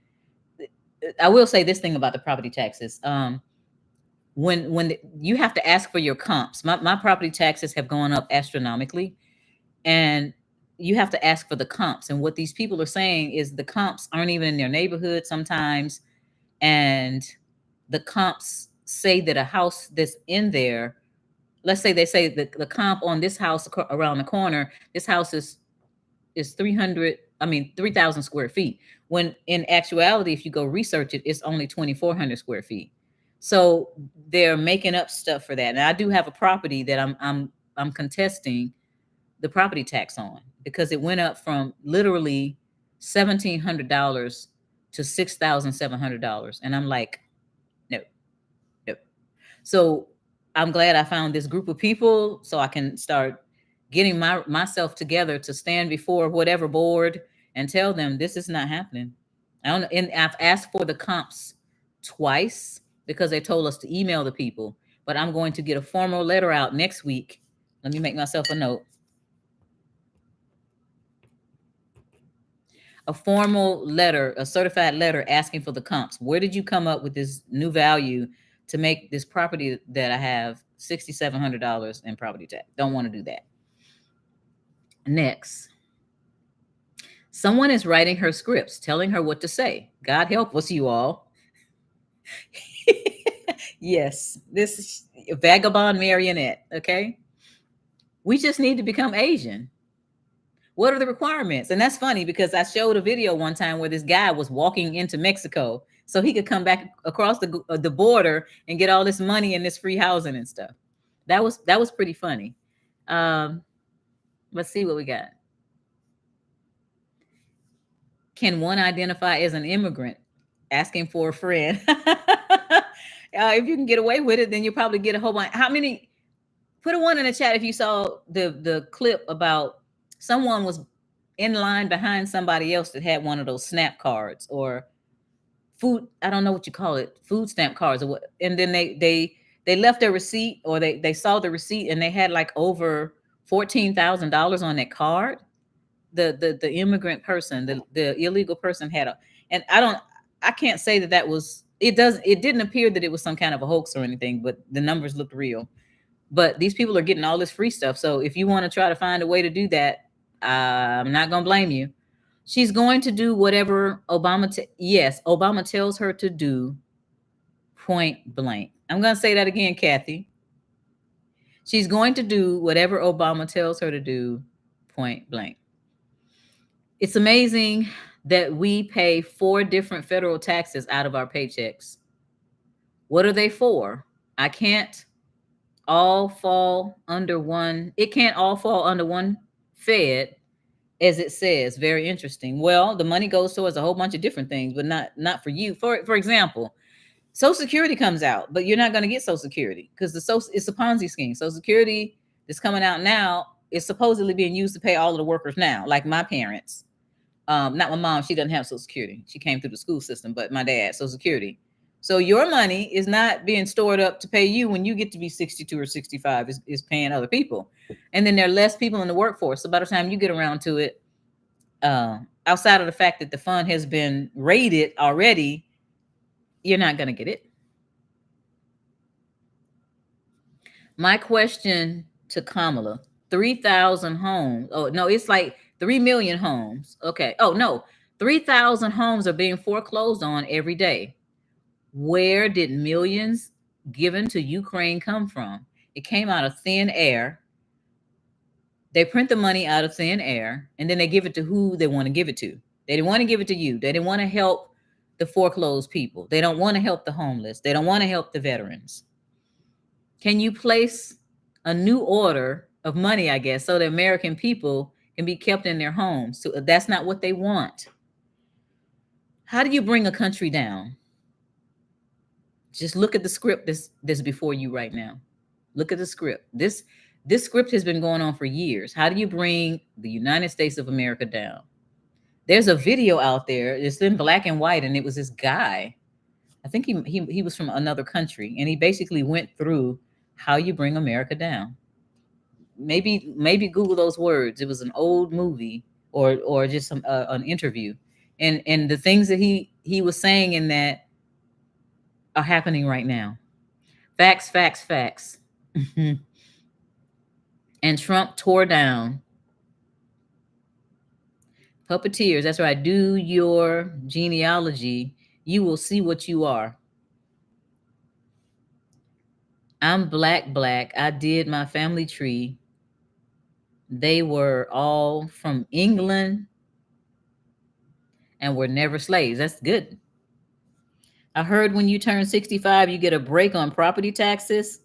Speaker 1: I will say this thing about the property taxes. When you have to ask for your comps, my property taxes have gone up astronomically, and you have to ask for the comps. And what these people are saying is the comps aren't even in their neighborhood sometimes, and the comps say that a house that's in there let's say they say the comp on this house around the corner, this house is 300, I mean 3,000 square feet. When in actuality, if you go research it, it's only 2,400 square feet. So they're making up stuff for that. And I do have a property that I'm contesting the property tax on because it went up from literally $1,700 to $6,700. And I'm like, no, no. So I'm glad I found this group of people so I can start getting myself together to stand before whatever board and tell them this is not happening. I don't, and I've asked for the comps twice because they told us to email the people, but I'm going to get a formal letter out next week. Let me make myself a note. A formal letter, a certified letter asking for the comps. Where did you come up with this new value to make this property that I have $6,700 in property tax? Don't want to do that. Next, someone is writing her scripts, telling her what to say. God help us, you all. Yes, this is a vagabond marionette. Okay, we just need to become Asian. What are the requirements? And that's funny because I showed a video one time where this guy was walking into Mexico so he could come back across the border and get all this money and this free housing and stuff. That was pretty funny. Let's see what we got. Can one identify as an immigrant? Asking for a friend. If you can get away with it, then you'll probably get a whole bunch. How many? Put a one in the chat if you saw the clip about someone was in line behind somebody else that had one of those SNAP cards or food. I don't know what you call it, food stamp cards or what. And then they left their receipt or they saw the receipt and they had like over $14,000 on that card. The immigrant person, the illegal person had a, and I can't say that was, it didn't appear that it was some kind of a hoax or anything, but the numbers looked real. But these people are getting all this free stuff. So if you want to try to find a way to do that, I'm not going to blame you. She's going to do whatever Obama tells her to do, point blank. I'm going to say that again, Kathy. She's going to do whatever Obama tells her to do, point blank. It's amazing that we pay 4 different federal taxes out of our paychecks. What are they for? I can't all fall under one. It can't all fall under one Fed, as it says. Very interesting. Well, the money goes towards a whole bunch of different things, but not for you. For example, Social Security comes out, but you're not going to get Social Security because it's a Ponzi scheme. Social Security that's coming out now is supposedly being used to pay all of the workers now, like my parents. Not my mom. She doesn't have Social Security. She came through the school system, but my dad, Social Security. So your money is not being stored up to pay you when you get to be 62 or 65, is paying other people. And then there are less people in the workforce. So by the time you get around to it, outside of the fact that the fund has been raided already, you're not going to get it. My question to Kamala, 3,000 homes. Oh, no, it's like 3 million homes. Okay. Oh, no, 3,000 homes are being foreclosed on every day. Where did millions given to Ukraine come from? It came out of thin air. They print the money out of thin air, and then they give it to who they want to give it to. They didn't want to give it to you. They didn't want to help the foreclosed people. They don't want to help the homeless. They don't want to help the veterans. Can you place a new order of money, I guess, so the American people can be kept in their homes? So that's not what they want. How do you bring a country down? Just look at the script that's before you right now. Look at the script. This script has been going on for years. How do you bring the United States of America down? There's a video out there. It's in black and white, and it was this guy. I think he was from another country, and he basically went through how you bring America down. Maybe Google those words. It was an old movie or just an interview, and the things that he was saying in that are happening right now. Facts, facts, facts. And Trump tore down. Puppeteers, that's right. Do your genealogy. You will see what you are. I'm black. I did my family tree. They were all from England and were never slaves. That's good. I heard when you turn 65, you get a break on property taxes.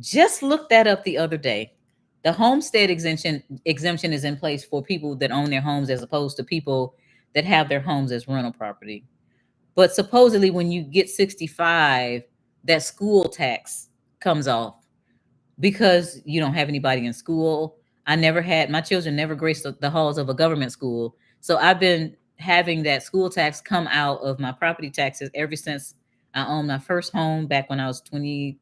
Speaker 1: Just looked that up the other day. The homestead exemption is in place for people that own their homes as opposed to people that have their homes as rental property. But supposedly when you get 65, that school tax comes off because you don't have anybody in school. I never had, my children never graced the halls of a government school. So I've been having that school tax come out of my property taxes ever since I owned my first home back when I was 23,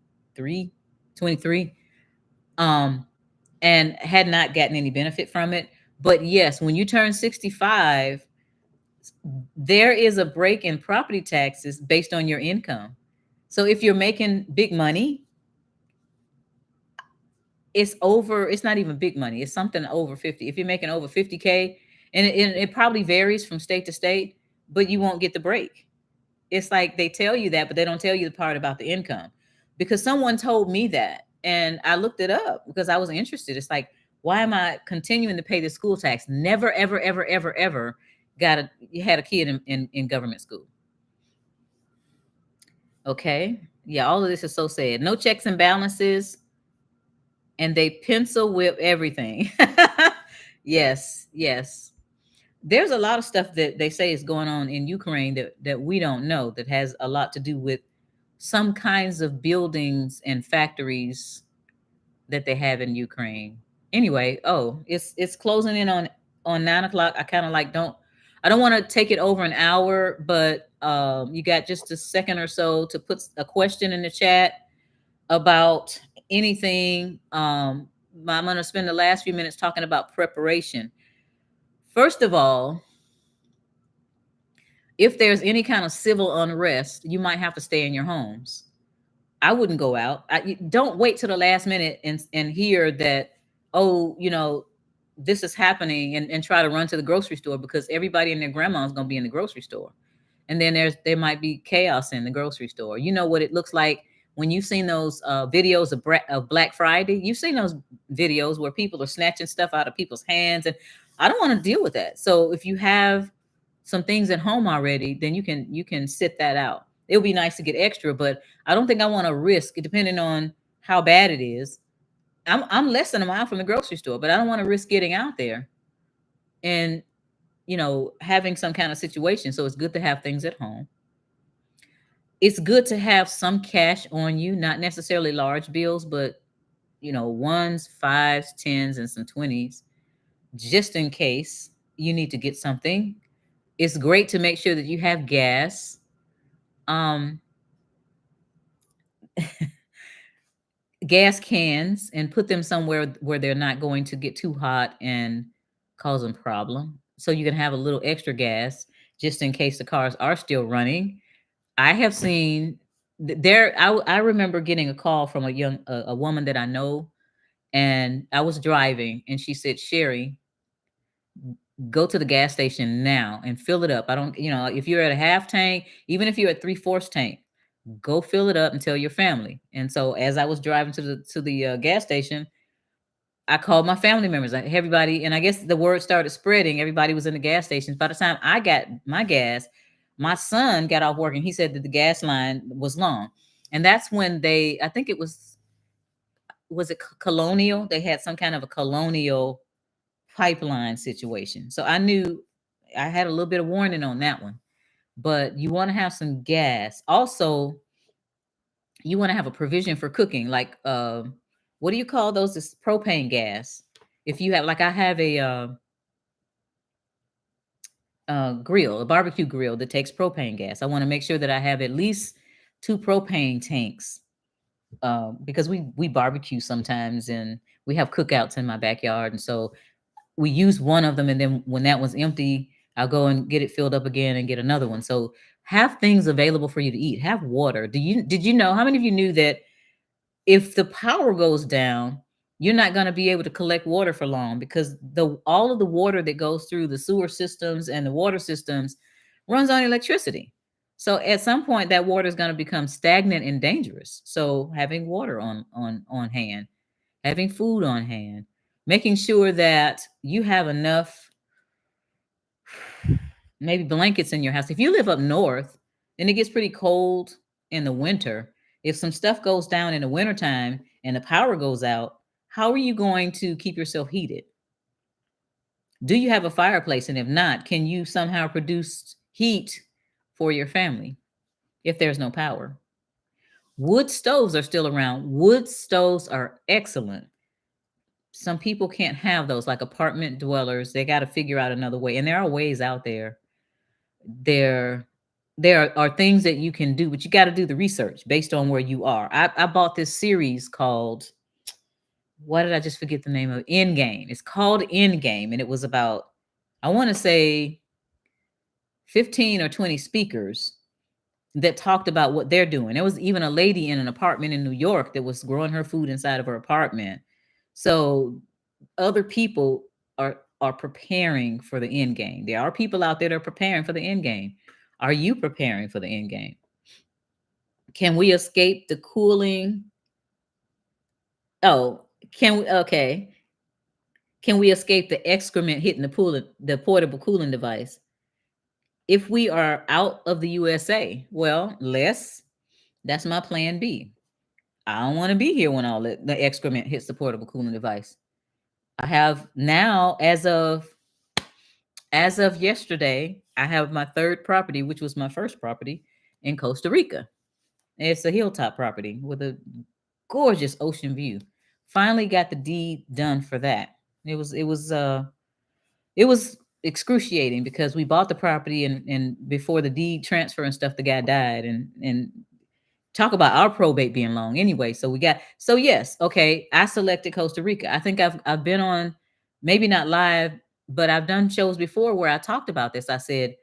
Speaker 1: um, and had not gotten any benefit from it. But yes, when you turn 65, there is a break in property taxes based on your income. So if you're making big money, it's not even big money. It's something over 50. If you're making over 50K, and it probably varies from state to state, but you won't get the break. It's like they tell you that, but they don't tell you the part about the income, because someone told me that and I looked it up because I was interested. It's like, why am I continuing to pay the school tax? Never, ever, ever, ever, ever you had a kid in government school. Okay. Yeah, all of this is so sad. No checks and balances, and they pencil whip everything. Yes, yes. There's a lot of stuff that they say is going on in Ukraine that we don't know, that has a lot to do with some kinds of buildings and factories that they have in Ukraine. Anyway, oh, it's closing in on 9 o'clock. I kind of like I don't want to take it over an hour, but you got just a second or so to put a question in the chat about anything. I'm going to spend the last few minutes talking about preparation. First of all, if there's any kind of civil unrest, you might have to stay in your homes. I wouldn't go out. Don't wait till the last minute and hear that, oh, this is happening, and try to run to the grocery store, because everybody and their grandma is going to be in the grocery store. And then there might be chaos in the grocery store. You know what it looks like when you've seen those videos of Black Friday. You've seen those videos where people are snatching stuff out of people's hands, and I don't want to deal with that. So if you have some things at home already, then you can sit that out. It would be nice to get extra, but I don't think I want to risk, depending on how bad it is. I'm less than a mile from the grocery store, but I don't want to risk getting out there and having some kind of situation. So it's good to have things at home. It's good to have some cash on you, not necessarily large bills, but ones, fives, tens, and some 20s, just in case you need to get something. It's great to make sure that you have gas. Gas cans, and put them somewhere where they're not going to get too hot and cause a problem. So you can have a little extra gas just in case the cars are still running. I have seen I remember getting a call from a woman that I know, and I was driving, and she said, "Sherry, go to the gas station now and fill it up. I don't, if you're at a half tank, even if you're at 3/4 tank, go fill it up and tell your family." And so as I was driving to the gas station, I called my family members, everybody, and I guess the word started spreading. Everybody was in the gas stations. By the time I got my gas, my son got off work, and he said that the gas line was long. And that's when I think it was it Colonial? They had some kind of a Colonial pipeline situation. So I knew I had a little bit of warning on that one. But you want to have some gas. Also, you want to have a provision for cooking, like what do you call those? This propane gas. If you have, like, I have a barbecue grill that takes propane gas. I want to make sure that I have at least 2 propane tanks, because we barbecue sometimes, and we have cookouts in my backyard, and so we use one of them, and then when that one's empty, I'll go and get it filled up again and get another one. So have things available for you to eat. Have water. Did you know, how many of you knew that if the power goes down, you're not going to be able to collect water for long, because all of the water that goes through the sewer systems and the water systems runs on electricity. So at some point that water is going to become stagnant and dangerous. So having water on hand, having food on hand, making sure that you have enough maybe blankets in your house. If you live up north and it gets pretty cold in the winter, if some stuff goes down in the wintertime and the power goes out, how are you going to keep yourself heated? Do you have a fireplace? And if not, can you somehow produce heat for your family if there's no power? Wood stoves are still around. Wood stoves are excellent. Some people can't have those, like apartment dwellers. They got to figure out another way. And there are ways out there. There, there are things that you can do, but you got to do the research based on where you are. I bought this series called, what did I just forget the name of? Endgame. It's called Endgame. And it was about, I want to say 15 or 20 speakers that talked about what they're doing. There was even a lady in an apartment in New York that was growing her food inside of her apartment. So other people are preparing for the end game. There are people out there that are preparing for the end game. Are you preparing for the end game? Can we escape the cooling? Oh, can we? Okay. Can we escape the excrement hitting the portable cooling device? If we are out of the USA, well, that's my plan B. I don't want to be here when all the excrement hits the portable cooling device. I have now, as of yesterday, I have my third property, which was my first property in Costa Rica. It's a hilltop property with a gorgeous ocean view. Finally got the deed done for that. It was excruciating because we bought the property and before the deed transfer and stuff, the guy died and talk about our probate being long anyway. So yes, okay. I selected Costa Rica. I think I've been on, maybe not live, but I've done shows before where I talked about this. I said,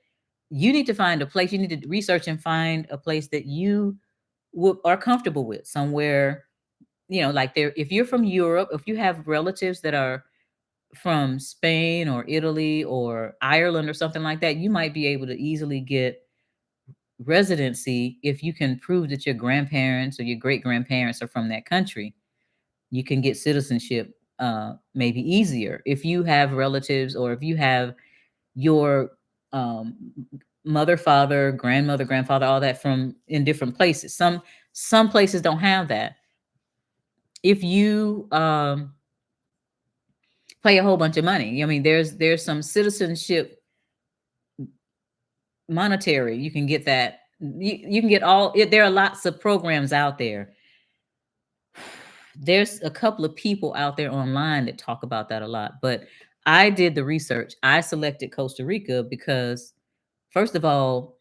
Speaker 1: you need to find a place, you need to research and find a place that you are comfortable with, somewhere, like there, if you're from Europe, if you have relatives that are from Spain or Italy or Ireland or something like that, you might be able to easily get residency if you can prove that your grandparents or your great grandparents are from that country. You can get citizenship maybe easier if you have relatives or if you have your um, mother, father, grandmother, grandfather, all that from in different places. Some places don't have that. If you pay a whole bunch of money, I mean, there's some citizenship monetary. You can get that. You can get all. There are lots of programs out there. There's a couple of people out there online that talk about that a lot, but I did the research. I selected Costa Rica because, first of all,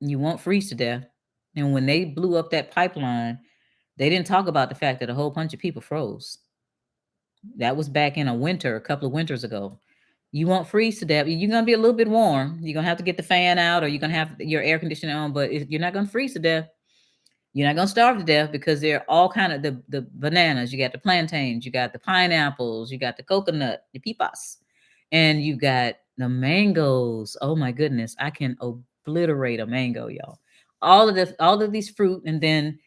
Speaker 1: you won't freeze to death. And when they blew up that pipeline, they didn't talk about the fact that a whole bunch of people froze. That was back in a winter, a couple of winters ago. You won't freeze to death. You're gonna be a little bit warm. You're gonna have to get the fan out, or you're gonna have your air conditioner on, but you're not gonna freeze to death. You're not gonna starve to death because there are all kind of the bananas. You got the plantains, you got the pineapples, you got the coconut, the pipas, and you got the mangoes. Oh my goodness, I can obliterate a mango, y'all. All of these fruit, and then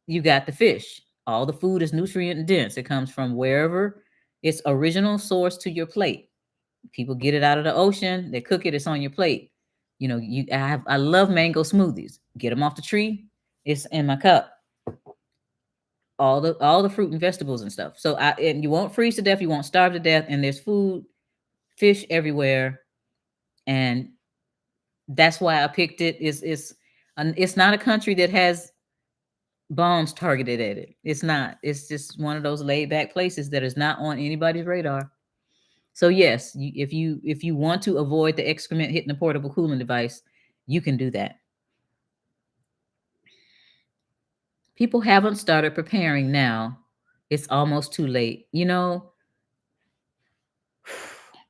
Speaker 1: you got the fish. All the food is nutrient dense. It comes from wherever its original source to your plate. People get it out of the ocean, they cook it, it's on your plate. I love mango smoothies. Get them off the tree, it's in my cup. All the fruit and vegetables and stuff. And you won't freeze to death, you won't starve to death, and there's food, fish everywhere. And that's why I picked it. It's not a country that has bombs targeted at it. It's not. It's just one of those laid back places that is not on anybody's radar. So yes, if you want to avoid the excrement hitting the portable cooling device, you can do that. People haven't started preparing now. It's almost too late.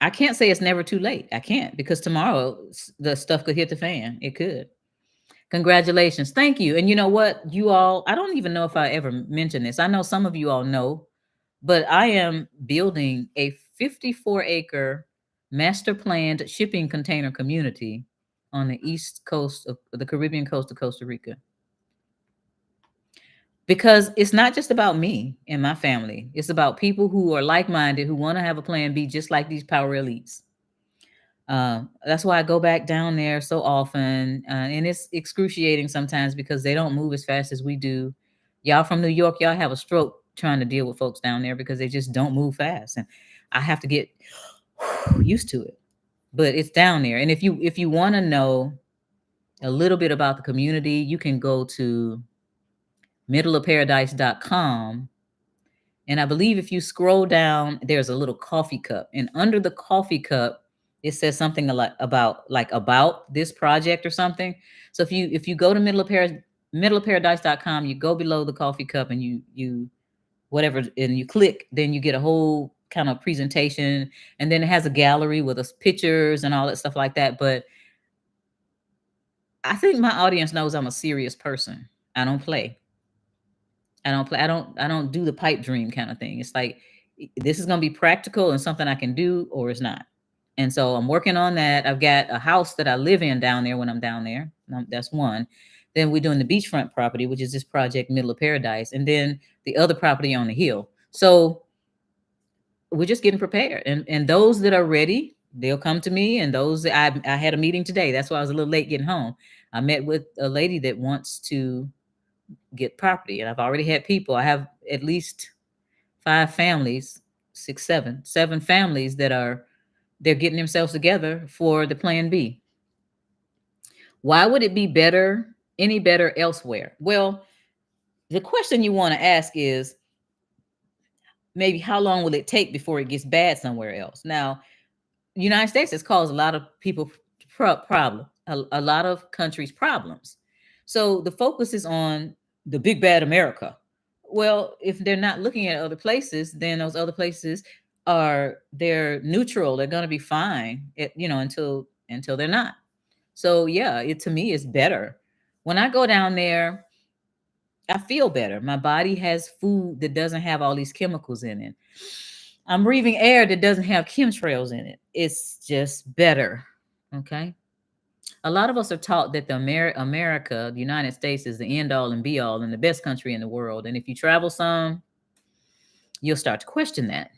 Speaker 1: I can't say it's never too late. I can't, because tomorrow the stuff could hit the fan. It could. Congratulations. Thank you. And you know what? You all, I don't even know if I ever mentioned this. I know some of you all know, but I am building a 54-acre master planned shipping container community on the east coast of the Caribbean coast of Costa Rica. Because it's not just about me and my family. It's about people who are like-minded, who want to have a plan B, just like these power elites. That's why I go back down there so often, and it's excruciating sometimes because they don't move as fast as we do. Y'all from New York, y'all have a stroke trying to deal with folks down there because they just don't move fast, and I have to get used to it. But it's down there, and if you want to know a little bit about the community, you can go to middleofparadise.com. And I believe if you scroll down, there's a little coffee cup. And under the coffee cup, it says something about this project or something. So if you go to middleofparadise.com, you go below the coffee cup and you whatever, and you click, then you get a whole kind of presentation. And then it has a gallery with us pictures and all that stuff like that. But I think my audience knows I'm a serious person. I don't play. I don't play. I don't do the pipe dream kind of thing. It's like this is gonna be practical and something I can do, or it's not. And so I'm working on that. I've got a house that I live in down there when I'm down there. That's one. Then we're doing the beachfront property, which is this project, Middle of Paradise, and then the other property on the hill. So we're just getting prepared. And those that are ready, they'll come to me. And those I had a meeting today. That's why I was a little late getting home. I met with a lady that wants to get property, and I've already had people. I have at least 5 families, 6, 7 families they're getting themselves together for the plan B. Why would it be any better elsewhere? Well, the question you want to ask is maybe how long will it take before it gets bad somewhere else? Now, the United States has caused a lot of people problems, a lot of countries problems. So the focus is on the big bad America. Well, if they're not looking at other places, then those other places they're neutral. They're going to be fine, until they're not. So yeah, it to me is better. When I go down there, I feel better. My body has food that doesn't have all these chemicals in it. I'm breathing air that doesn't have chemtrails in it. It's just better. Okay. A lot of us are taught that America, the United States, is the end all and be all and the best country in the world. And if you travel some, you'll start to question that.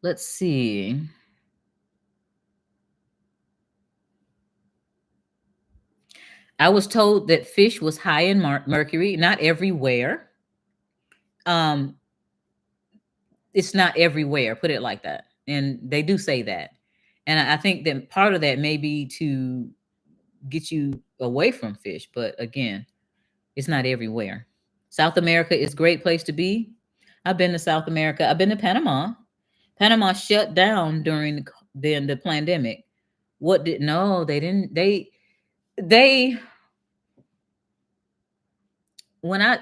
Speaker 1: Let's see. I was told that fish was high in mercury, not everywhere. Um, it's not everywhere, put it like that. And they do say that. And I think that part of that may be to get you away from fish, but again, it's not everywhere. South America is a great place to be. I've been to South America. I've been to Panama. Panama shut down during the pandemic. What did no, they didn't they when I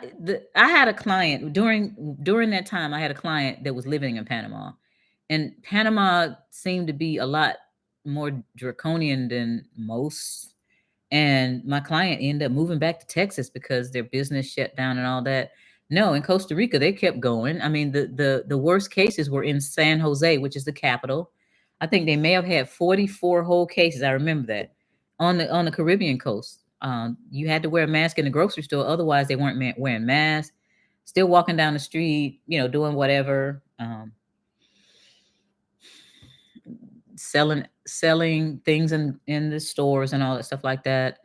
Speaker 1: had a client during that time. I had a client that was living in Panama, and Panama seemed to be a lot more draconian than most. And my client ended up moving back to Texas because their business shut down and all that. No, in Costa Rica they kept going. I mean, the worst cases were in San Jose, which is the capital. I think they may have had 44 whole cases. I remember that on the Caribbean coast. You had to wear a mask in the grocery store, otherwise they weren't wearing masks. Still walking down the street, doing whatever, selling things in the stores and all that stuff like that.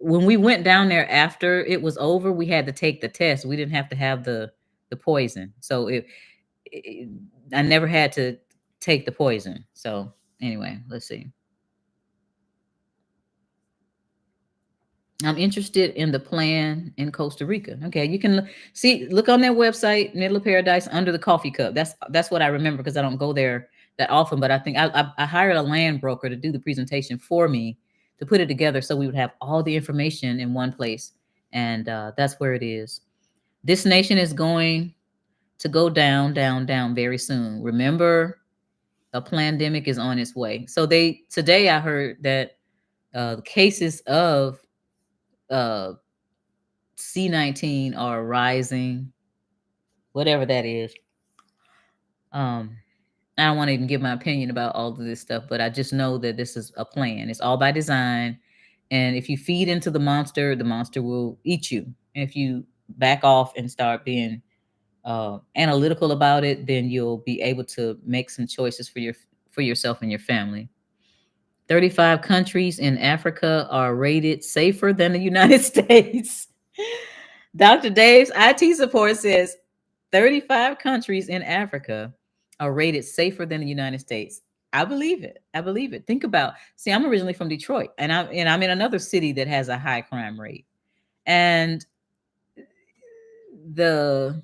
Speaker 1: When we went down there after it was over, we had to take the test. We didn't have to have the poison. So I never had to take the poison. So anyway, let's see. I'm interested in the plan in Costa Rica. Okay, you can look on their website, Middle of Paradise, under the coffee cup. That's what I remember because I don't go there that often. But I think I hired a land broker to do the presentation for me, to put it together so we would have all the information in one place. And that's where it is. This nation is going to go down, down, down very soon. Remember, a pandemic is on its way. So today I heard that cases of C-19 are rising, whatever that is. I don't want to even give my opinion about all of this stuff, but I just know that this is a plan. It's all by design. And if you feed into the monster will eat you. And if you back off and start being analytical about it, then you'll be able to make some choices for yourself and your family. 35 countries in Africa are rated safer than the United States. Dr. Dave's IT support says 35 countries in Africa are rated safer than the United States. I believe it. I believe it. Think about, see, I'm originally from Detroit, and I'm in another city that has a high crime rate. And the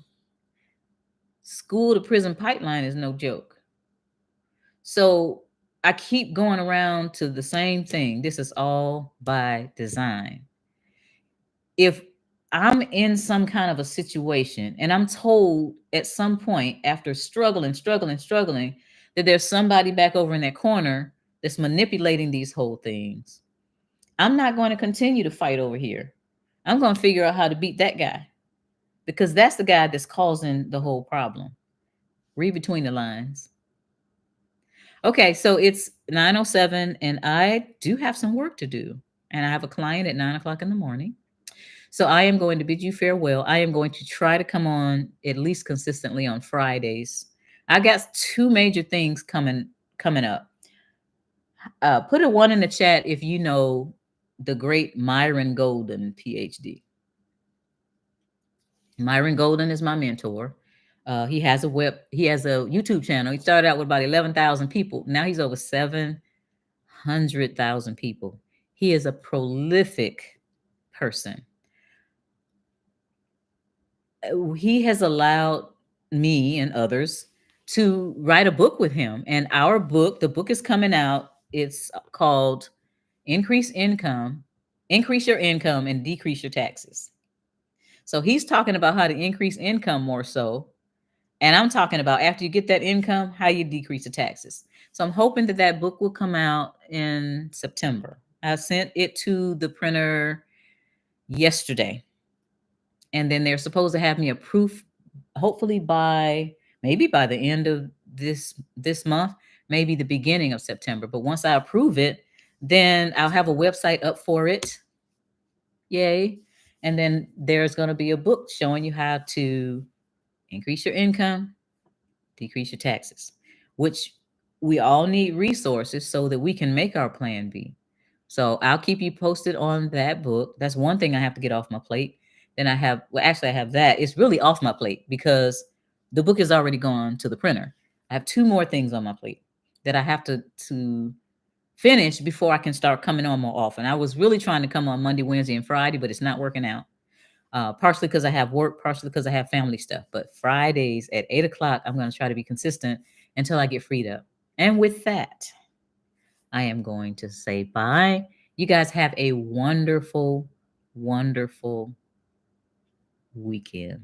Speaker 1: school to prison pipeline is no joke. So I keep going around to the same thing. This is all by design. If I'm in some kind of a situation and I'm told at some point after struggling, that there's somebody back over in that corner that's manipulating these whole things, I'm not going to continue to fight over here. I'm going to figure out how to beat that guy because that's the guy that's causing the whole problem. Read between the lines. Okay, so it's 9:07 and I do have some work to do. And I have a client at 9 o'clock in the morning. So I am going to bid you farewell. I am going to try to come on at least consistently on Fridays. I got two major things coming up. Put a one in the chat if you know the great Myron Golden, PhD. Myron Golden is my mentor. He has a YouTube channel. He started out with about 11,000 people. Now he's over 700,000 people. He is a prolific person. He has allowed me and others to write a book with him. And the book is coming out. It's called Increase Income, Increase Your Income and Decrease Your Taxes. So he's talking about how to increase income more so. And I'm talking about after you get that income, how you decrease the taxes. So I'm hoping that book will come out in September. I sent it to the printer yesterday. And then they're supposed to have me a proof, hopefully maybe by the end of this month, maybe the beginning of September. But once I approve it, then I'll have a website up for it. Yay. And then there's going to be a book showing you how to increase your income, decrease your taxes, which we all need resources so that we can make our plan B. So I'll keep you posted on that book. That's one thing I have to get off my plate. Then I have that. It's really off my plate because the book is already gone to the printer. I have two more things on my plate that I have to finish before I can start coming on more often. I was really trying to come on Monday, Wednesday, and Friday, but it's not working out. Partially because I have work, partially because I have family stuff. But Fridays at 8 o'clock, I'm going to try to be consistent until I get freed up. And with that, I am going to say bye. You guys have a wonderful, wonderful weekend.